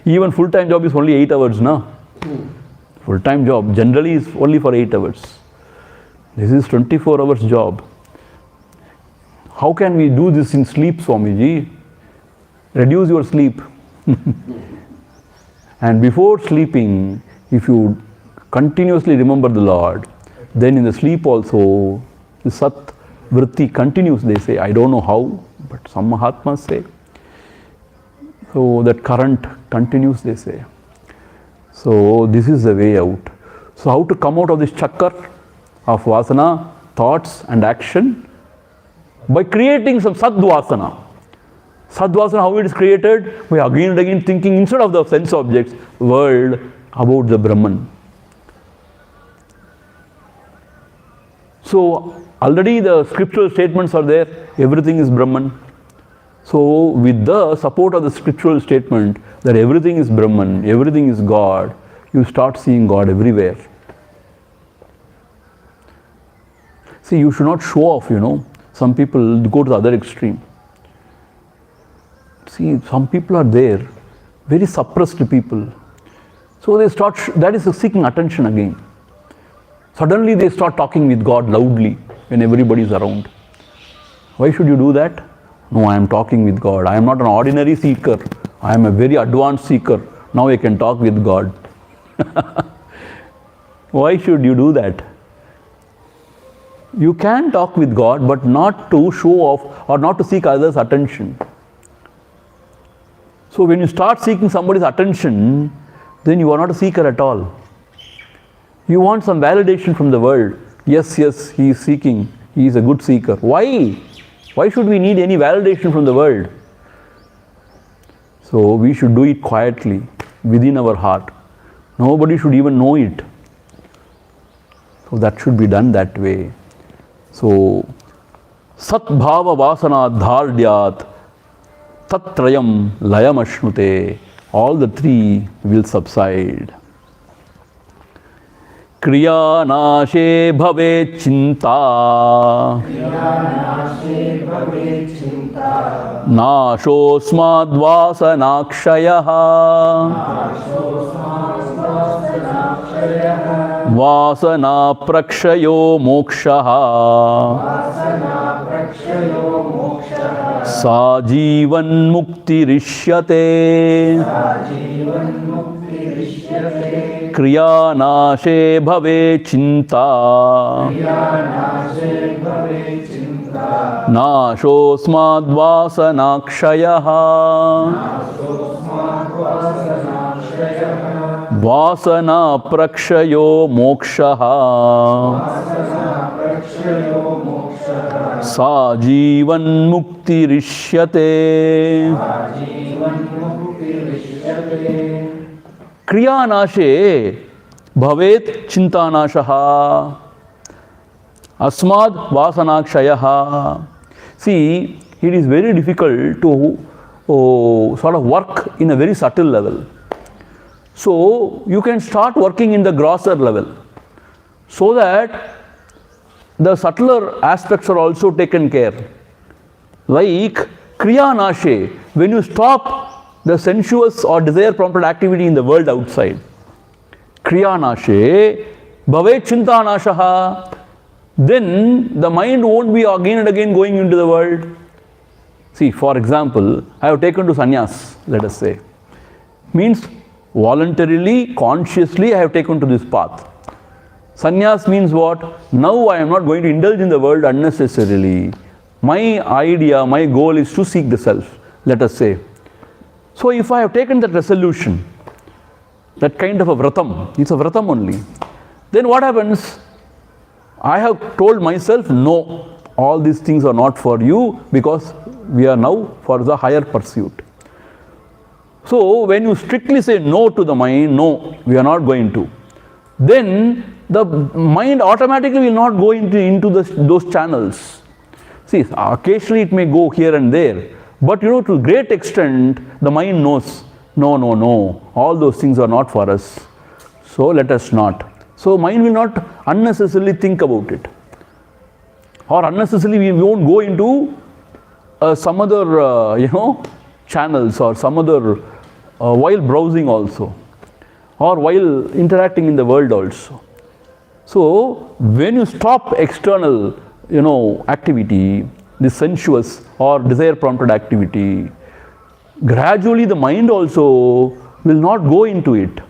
Even full-time job is only 8 hours, no? Full-time job generally is only for 8 hours. This is 24 hours job. How can we do this in sleep, Swamiji? Reduce your sleep. And before sleeping, if you continuously remember the Lord, then in the sleep also, the Sat Vritti continues, they say. I don't know how, but some Mahatmas say. So that current continues, they say. So this is the way out. So how to come out of this chakra of vasana, thoughts and action? By creating some sadvasana. Sadvasana, how it is created? By again and again thinking instead of the sense objects, world, about the Brahman. So already the scriptural statements are there, everything is Brahman. So with the support of the scriptural statement that everything is Brahman, everything is God, you start seeing God everywhere. See, you should not show off, you know. Some people go to the other extreme. See, some people are there, very suppressed people. So they start, that is seeking attention again. Suddenly they start talking with God loudly when everybody is around. Why should you do that? No, I am talking with God. I am not an ordinary seeker. I am a very advanced seeker. Now I can talk with God. Why should you do that? You can talk with God, but not to show off or not to seek others' attention. So when you start seeking somebody's attention, then you are not a seeker at all. You want some validation from the world. Yes, yes, he is seeking. He is a good seeker. Why? Why should we need any validation from the world? So we should do it quietly, within our heart. Nobody should even know it. So that should be done that way. So, Sat Bhava Vasana Dhardyat Tatrayam Layam Ashnute. All the three will subside. Kriya Nashe Bhave Chinta Nashosmad Vasanakshayah Vasana Prakshayo Mokshaha Sajivan Mukti Rishyate Kriya Nashe Bhave Chinta Nashosmad Vasanakshayah Vasana Prakshayo Mokshaha Sajivan Mukti Rishyate. Kriya Nashe Bhavet Chintanashaha Asmad Vasanakshayaha. See, it is very difficult to sort of work in a very subtle level. So, you can start working in the grosser level. so that the subtler aspects are also taken care. Like Kriya Nashe, when you stop the sensuous or desire prompted activity in the world outside. Kriya Nashe, Bhave Chinta Nashaha, then the mind won't be again and again going into the world. See, for example, I have taken to sannyas, let us say. Means voluntarily, consciously I have taken to this path. Sannyas means what? Now I am not going to indulge in the world unnecessarily. My idea, my goal is to seek the self, let us say. So if I have taken that resolution, that kind of a vratam, it's a vratam only, then what happens? I have told myself, no, all these things are not for you because we are now for the higher pursuit. So when you strictly say no to the mind, no, we are not going to, then the mind automatically will not go into those channels. See, occasionally it may go here and there, but to a great extent, the mind knows, no, no, no, all those things are not for us. So let us not. So mind will not unnecessarily think about it. Or unnecessarily we won't go into some other, channels or some other, while browsing also. Or while interacting in the world also. So when you stop external, activity, the sensuous or desire prompted activity, gradually the mind also will not go into it.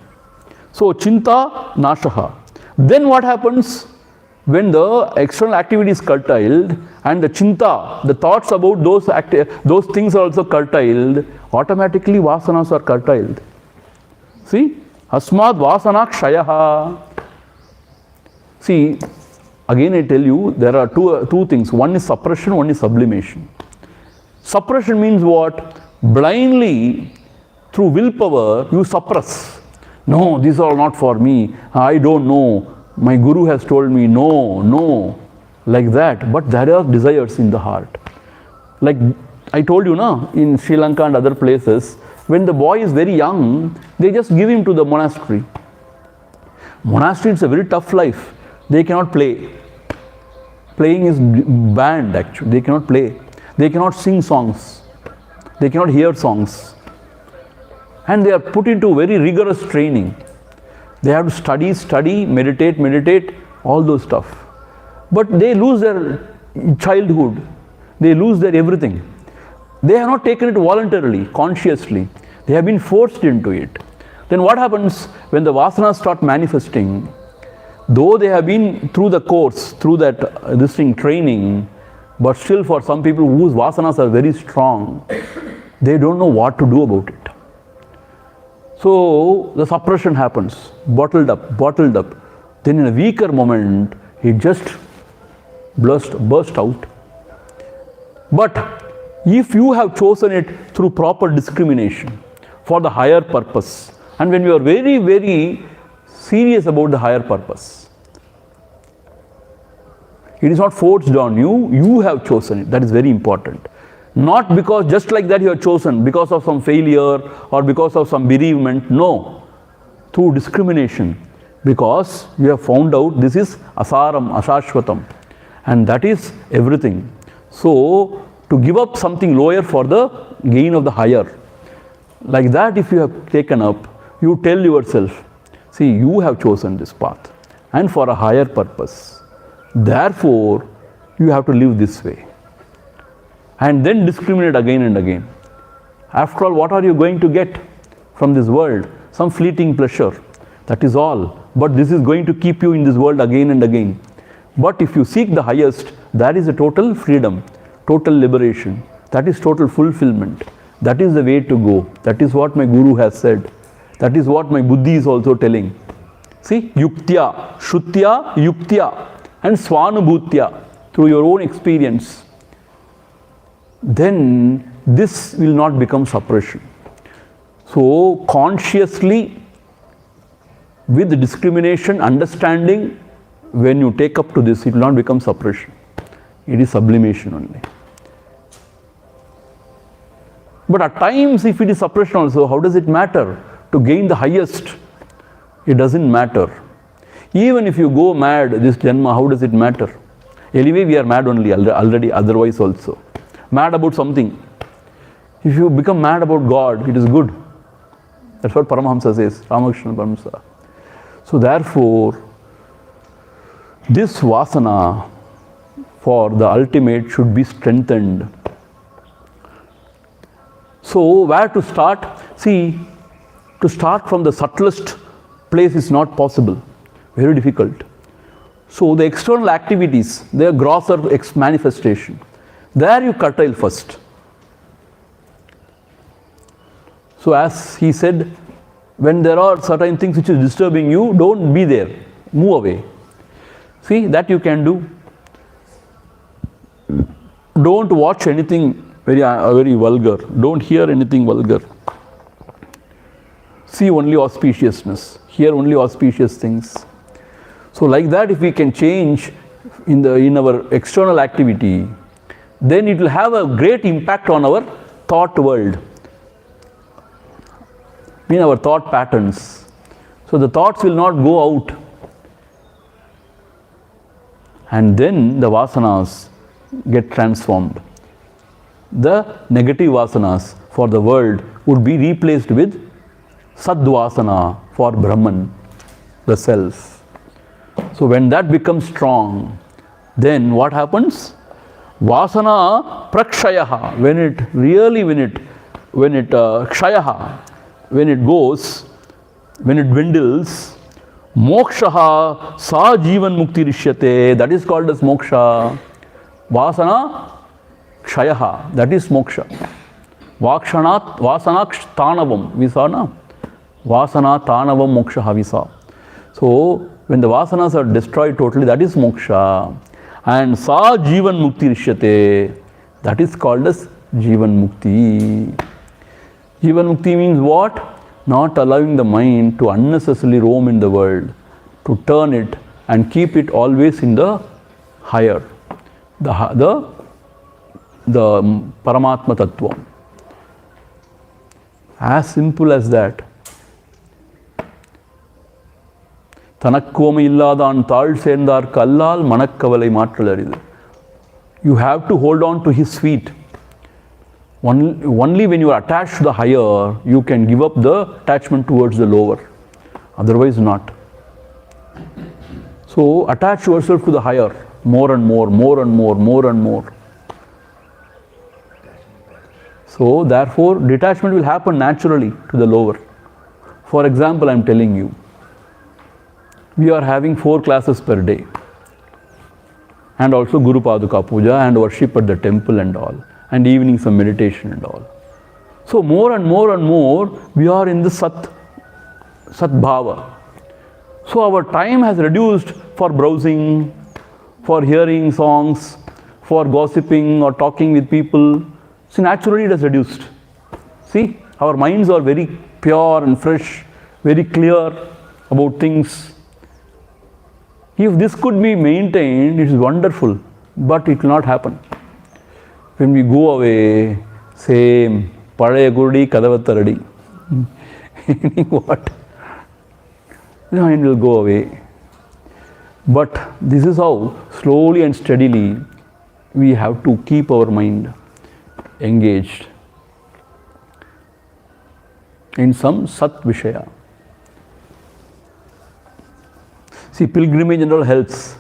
So Chinta Nashaha. Then what happens when the external activity is curtailed and the Chinta, the thoughts about those things are also curtailed, automatically vasanas are curtailed. See? Asmad vasana kshayaha. See, again I tell you, there are two things. One is suppression, one is sublimation. Suppression means what? Blindly, through willpower, you suppress. No, these are not for me. I don't know. My guru has told me, no, no. Like that. But there are desires in the heart. Like I told you, in Sri Lanka and other places, when the boy is very young, they just give him to the monastery. Monastery is a very tough life. They cannot play. Playing is banned actually. They cannot play. They cannot sing songs. They cannot hear songs. And they are put into very rigorous training. They have to study, meditate, all those stuff. But they lose their childhood. They lose their everything. They have not taken it voluntarily, consciously. They have been forced into it. Then what happens when the vasanas start manifesting? Though they have been through the course, through that training, but still for some people whose vasanas are very strong, they don't know what to do about it. So the suppression happens, bottled up. Then in a weaker moment, it just burst out. But if you have chosen it through proper discrimination for the higher purpose, and when you are very, very serious about the higher purpose, it is not forced on you, you have chosen it. That is very important. Not because just like that you have chosen, because of some failure or because of some bereavement. No. Through discrimination. Because you have found out this is asaram, ashashvatam. And that is everything. So, to give up something lower for the gain of the higher. Like that if you have taken up, you tell yourself, see, you have chosen this path and for a higher purpose. Therefore, you have to live this way. And then discriminate again and again. After all, what are you going to get from this world? Some fleeting pleasure. That is all. But this is going to keep you in this world again and again. But if you seek the highest, that is a total freedom, total liberation. That is total fulfillment. That is the way to go. That is what my guru has said. That is what my buddhi is also telling. See, yuktya, shrutya, yuktya, and swanubhutya, through your own experience. Then this will not become suppression. So consciously, with discrimination, understanding, when you take up to this, it will not become suppression. It is sublimation only. But at times, if it is suppression also, how does it matter? To gain the highest, it doesn't matter. Even if you go mad this Janma, how does it matter? Anyway, we are mad only already, otherwise also. Mad about something. If you become mad about God, it is good. That's what Paramahamsa says, Ramakrishna Paramahamsa. So therefore, this vasana for the ultimate should be strengthened. So where to start? See, to start from the subtlest place is not possible. Very difficult. So the external activities, their grosser manifestation, there you curtail first. So as he said, when there are certain things which is disturbing you, don't be there, move away. See, that you can do. Don't watch anything very vulgar. Don't hear anything vulgar. See only auspiciousness. Hear only auspicious things. So like that, if we can change in our external activity, then it will have a great impact on our thought world, in our thought patterns. So the thoughts will not go out. And then the vasanas get transformed. The negative vasanas for the world would be replaced with sadvasana for Brahman, the self. So when that becomes strong, then what happens? Vasana prakshayaha, when it kshayaha, when it goes, when it dwindles, mokshaha sa jivan mukti rishyate, that is called as moksha. Vasana kshayaha, that is moksha. Vasana tanavam, we saw na? Vasana tanavam mokshaha we saw. So when the vasanas are destroyed totally, that is moksha. And sa jivan mukti rishyate, that is called as jivan mukti. Jivan mukti means what? Not allowing the mind to unnecessarily roam in the world, to turn it and keep it always in the higher, the Paramatma Tattva. As simple as that. Tanakkuvamai illadan thal sendar kallal manakkavalai maatral aridu. You have to hold on to his feet. Only when you are attached to the higher, you can give up the attachment towards the lower. Otherwise not. So attach yourself to the higher more and more, more and more, more and more. So therefore detachment will happen naturally to the lower. For example, I am telling you, we are having 4 classes per day, and also Guru Paduka Puja and worship at the temple and all, and evening some meditation and all. So more and more and more we are in the Sat Bhava. So our time has reduced for browsing, for hearing songs, for gossiping or talking with people. So naturally it has reduced. See, our minds are very pure and fresh, very clear about things. If this could be maintained, it is wonderful, but it will not happen. When we go away, same, Padaya Gurdi Kadavataradi. What? The mind will go away. But this is how, slowly and steadily, we have to keep our mind engaged in some Sat Vishaya. See, pilgrimage and all helps,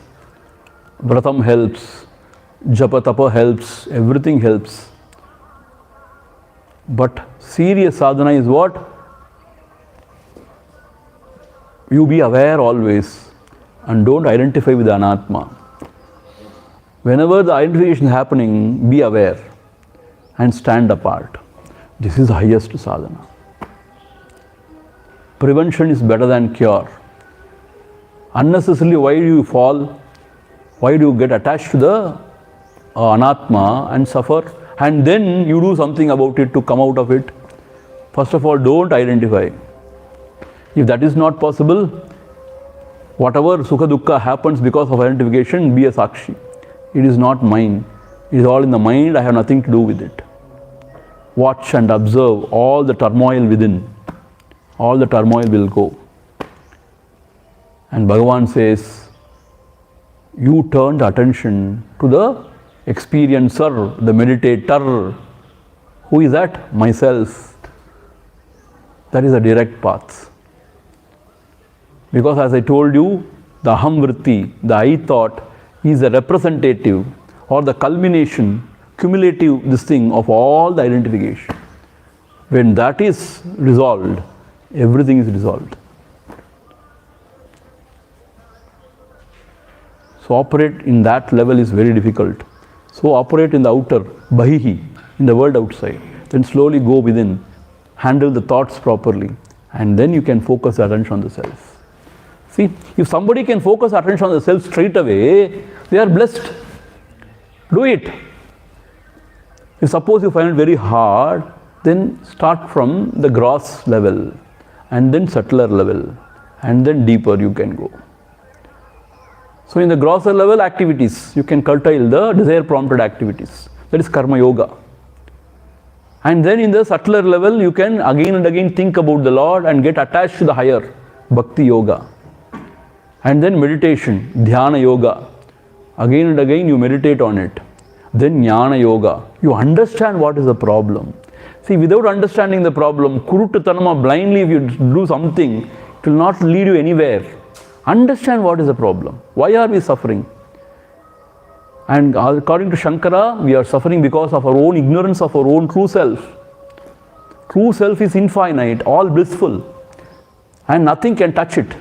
Vratam helps, Japa Tapa helps, everything helps. But serious sadhana is what? You be aware always and don't identify with the Anatma. Whenever the identification is happening, be aware and stand apart. This is the highest sadhana. Prevention is better than cure. Unnecessarily, why do you fall? Why do you get attached to the Anatma and suffer? And then you do something about it to come out of it. First of all, don't identify. If that is not possible, whatever Sukha Dukkha happens because of identification, be a Sakshi. It is not mine. It is all in the mind. I have nothing to do with it. Watch and observe all the turmoil within. All the turmoil will go. And Bhagavan says, you turned attention to the experiencer, the meditator. Who is that? Myself. That is a direct path. Because as I told you, the aham vritti, the I thought, is a representative or the culmination, cumulative this thing of all the identification. When that is resolved, everything is resolved. So operate in that level is very difficult. So operate in the outer, bahihi, in the world outside. Then slowly go within, handle the thoughts properly, and then you can focus attention on the self. See, if somebody can focus attention on the self straight away, they are blessed. Do it. If suppose you find it very hard, then start from the gross level, and then subtler level, and then deeper you can go. So in the grosser level activities, you can curtail the desire prompted activities. That is karma yoga. And then in the subtler level, you can again and again think about the Lord and get attached to the higher, bhakti yoga. And then meditation, dhyana yoga. Again and again you meditate on it. Then jnana yoga. You understand what is the problem. See, without understanding the problem, kuruttatanama, blindly if you do something, it will not lead you anywhere. Understand what is the problem. Why are we suffering? And according to Shankara, we are suffering because of our own ignorance of our own true self. True self is infinite, all blissful, and nothing can touch it.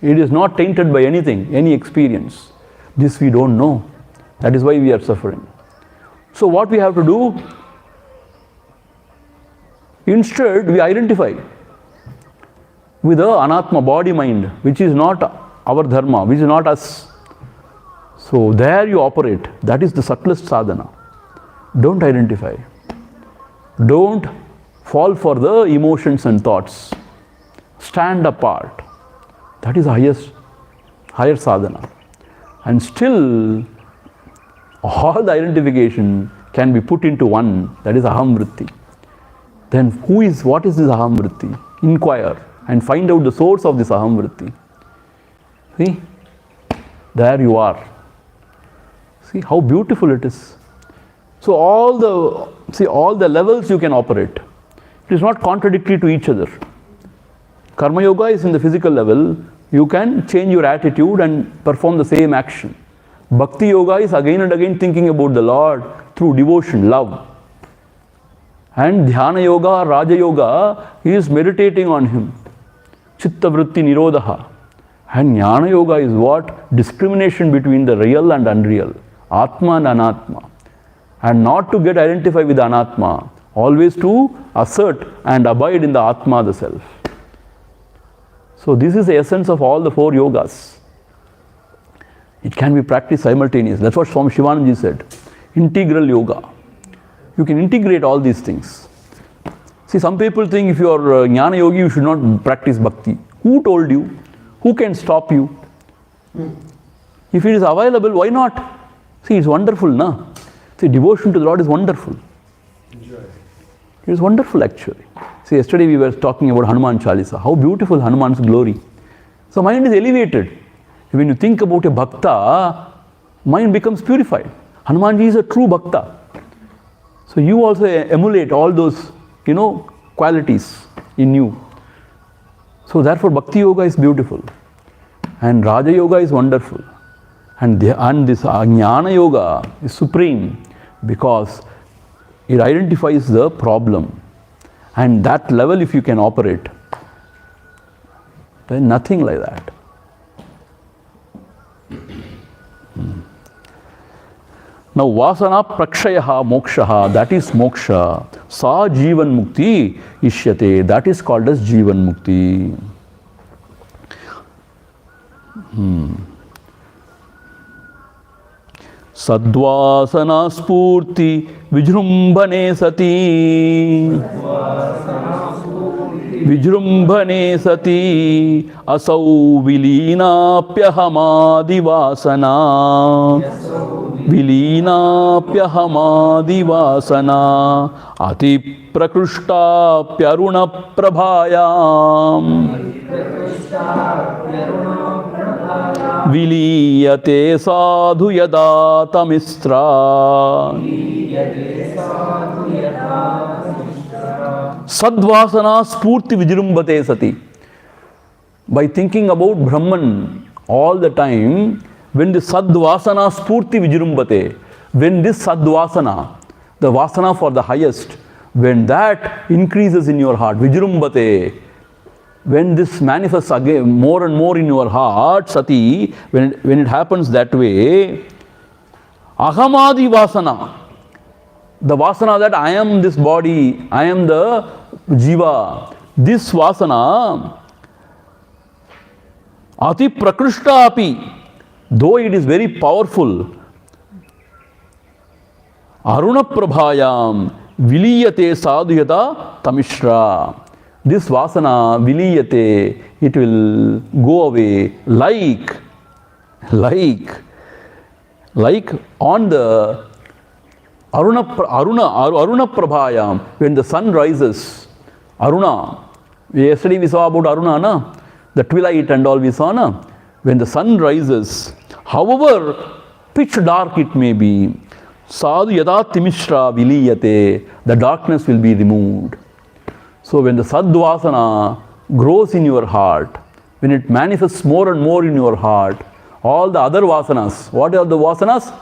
It is not tainted by anything, any experience. This we don't know. That is why we are suffering. So what we have to do? Instead, we identify with the anatma, body mind, which is not our dharma, which is not us. So there you operate. That is the subtlest sadhana. Don't identify. Don't fall for the emotions and thoughts. Stand apart. That is the higher sadhana. And still, all the identification can be put into one. That is aham vritti. Then what is this aham vritti? Inquire and find out the source of this aham vritti. See, there you are. See how beautiful it is. So all the levels you can operate. It is not contradictory to each other. Karma yoga is in the physical level. You can change your attitude and perform the same action. Bhakti yoga is again and again thinking about the Lord through devotion, love. And dhyana yoga, raja yoga is meditating on Him. Chitta vritti nirodha. And jnana yoga is what? Discrimination between the real and unreal. Atma and anatma. And not to get identified with the anatma. Always to assert and abide in the atma, the self. So this is the essence of all the four yogas. It can be practiced simultaneously. That's what Swami Shivananji said. Integral yoga. You can integrate all these things. See, some people think if you are jnana yogi, you should not practice bhakti. Who told you? Who can stop you? If it is available, why not? See, it's wonderful, na? See, devotion to the Lord is wonderful. Enjoy. It is wonderful, actually. See, yesterday we were talking about Hanuman Chalisa. How beautiful Hanuman's glory. So, mind is elevated. When you think about a bhakta, mind becomes purified. Hanumanji is a true bhakta. So, you also emulate all those, qualities in you. So, therefore, bhakti yoga is beautiful. And Raja yoga is wonderful. And this jnana yoga is supreme because it identifies the problem. And that level, if you can operate, then nothing like that. Now, vasana prakshayaha mokshaha, that is moksha. Sa jivan mukti ishyate, that is called as jivan mukti. Sadvasana spurti vijrumbhane sati. Vijrumbhane sati asau vilīnāpyahamādi vāsana. Vilīnāpyahamādi vāsana ati prakruṣṭāpyaruna prabhāyām. Viliyate sadhu yada tamistra. Sadvasana spurti vijrumbate sati. By thinking about Brahman all the time, when the sadvasana spurti vijrumbate, when this sadvasana, the vasana for the highest, when that increases in your heart, vijrumbate, when this manifests again more and more in your heart, sati, when it happens that way, ahamadi vasana, the vasana that I am this body, I am the jiva, this vasana, ati prakrishta api, though it is very powerful, aruna prabhayam viliyate sadhuyata tamishra. This vasana viliyate, it will go away like on the Aruna Prabhayam, when the sun rises, Aruna, yesterday we saw about Aruna, na? The twilight and all we saw, na? When the sun rises, however pitch dark it may be, sadhu yada timishra viliyate, the darkness will be removed. So when the sadvasana grows in your heart, when it manifests more and more in your heart, all the other vasanas, what are the vasanas?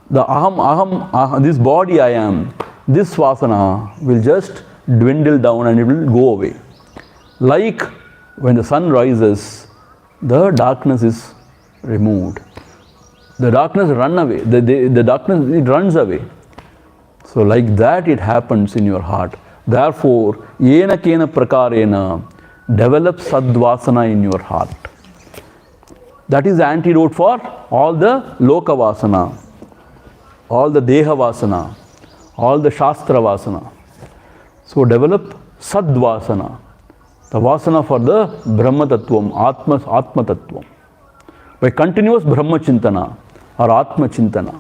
The aham, this body I am, this vasana will just dwindle down and it will go away. Like when the sun rises, the darkness is removed. The darkness runs away. The darkness, it runs away. So like that it happens in your heart. Therefore, yena kena prakarena, develop sadvasana in your heart. That is the antidote for all the loka vasana, all the deha vasana, all the shastra vasana. So develop sadvasana, the vasana for the Brahma Tattvam, Atma Tattvam. By continuous Brahma Chintana or Atma Chintana,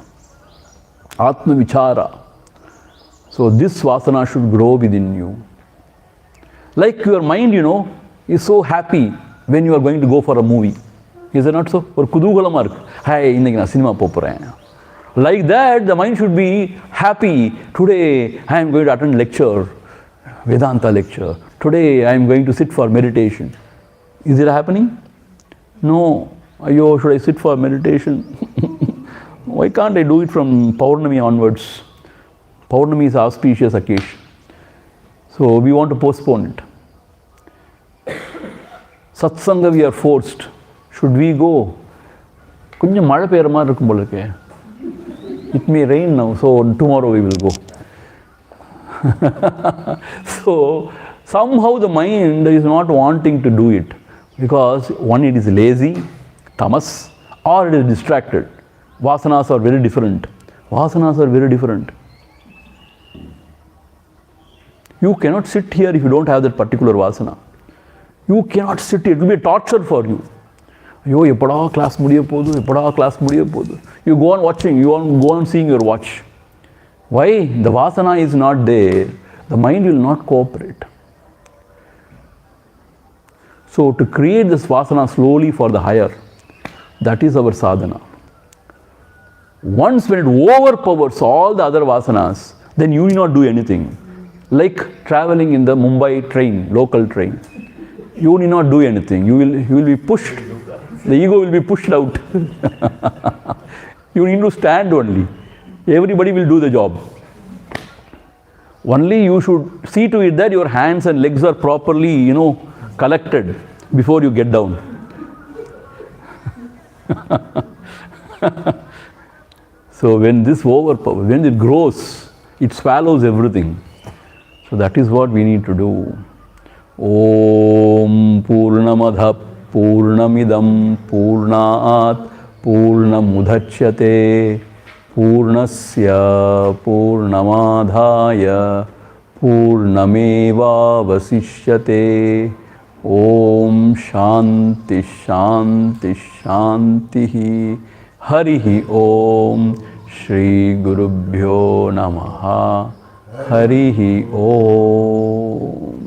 Atma Vichara. So this vasana should grow within you. Like your mind, is so happy when you are going to go for a movie. Is it not so? Or kudugalam irukku. Hey, inniki na cinema poporen. Like that, the mind should be happy. Today I am going to attend lecture, Vedanta lecture. Today I am going to sit for meditation. Is it happening? No. Ayo, should I sit for meditation? Why can't I do it from Paurnami onwards? Paurnami is auspicious occasion. So we want to postpone it. Satsanga we are forced. Should we go? It may rain now, so tomorrow we will go. So somehow the mind is not wanting to do it because one, it is lazy, tamas, or it is distracted. Vasanas are very different. You cannot sit here if you don't have that particular vasana. You cannot sit here. It will be a torture for you. You go on watching, you go on seeing your watch. Why? The vasana is not there. The mind will not cooperate. So to create this vasana slowly for the higher, that is our sadhana. Once when it overpowers all the other vasanas, then you will not do anything. Like traveling in the Mumbai train, local train. You need not do anything. You will be pushed. The ego will be pushed out. You need to stand only. Everybody will do the job. Only you should see to it that your hands and legs are properly, collected before you get down. So when this overpowers, when it grows, it swallows everything. So that is what we need to do. Om Purnamadha Purnamidam Purnat Purnamudachyate Purnasya Purnamadhaya Purnameva Vasishyate. Om Shanti Shanti Shanti Harihi Om Shri Gurubhyo Namaha Harihi Om.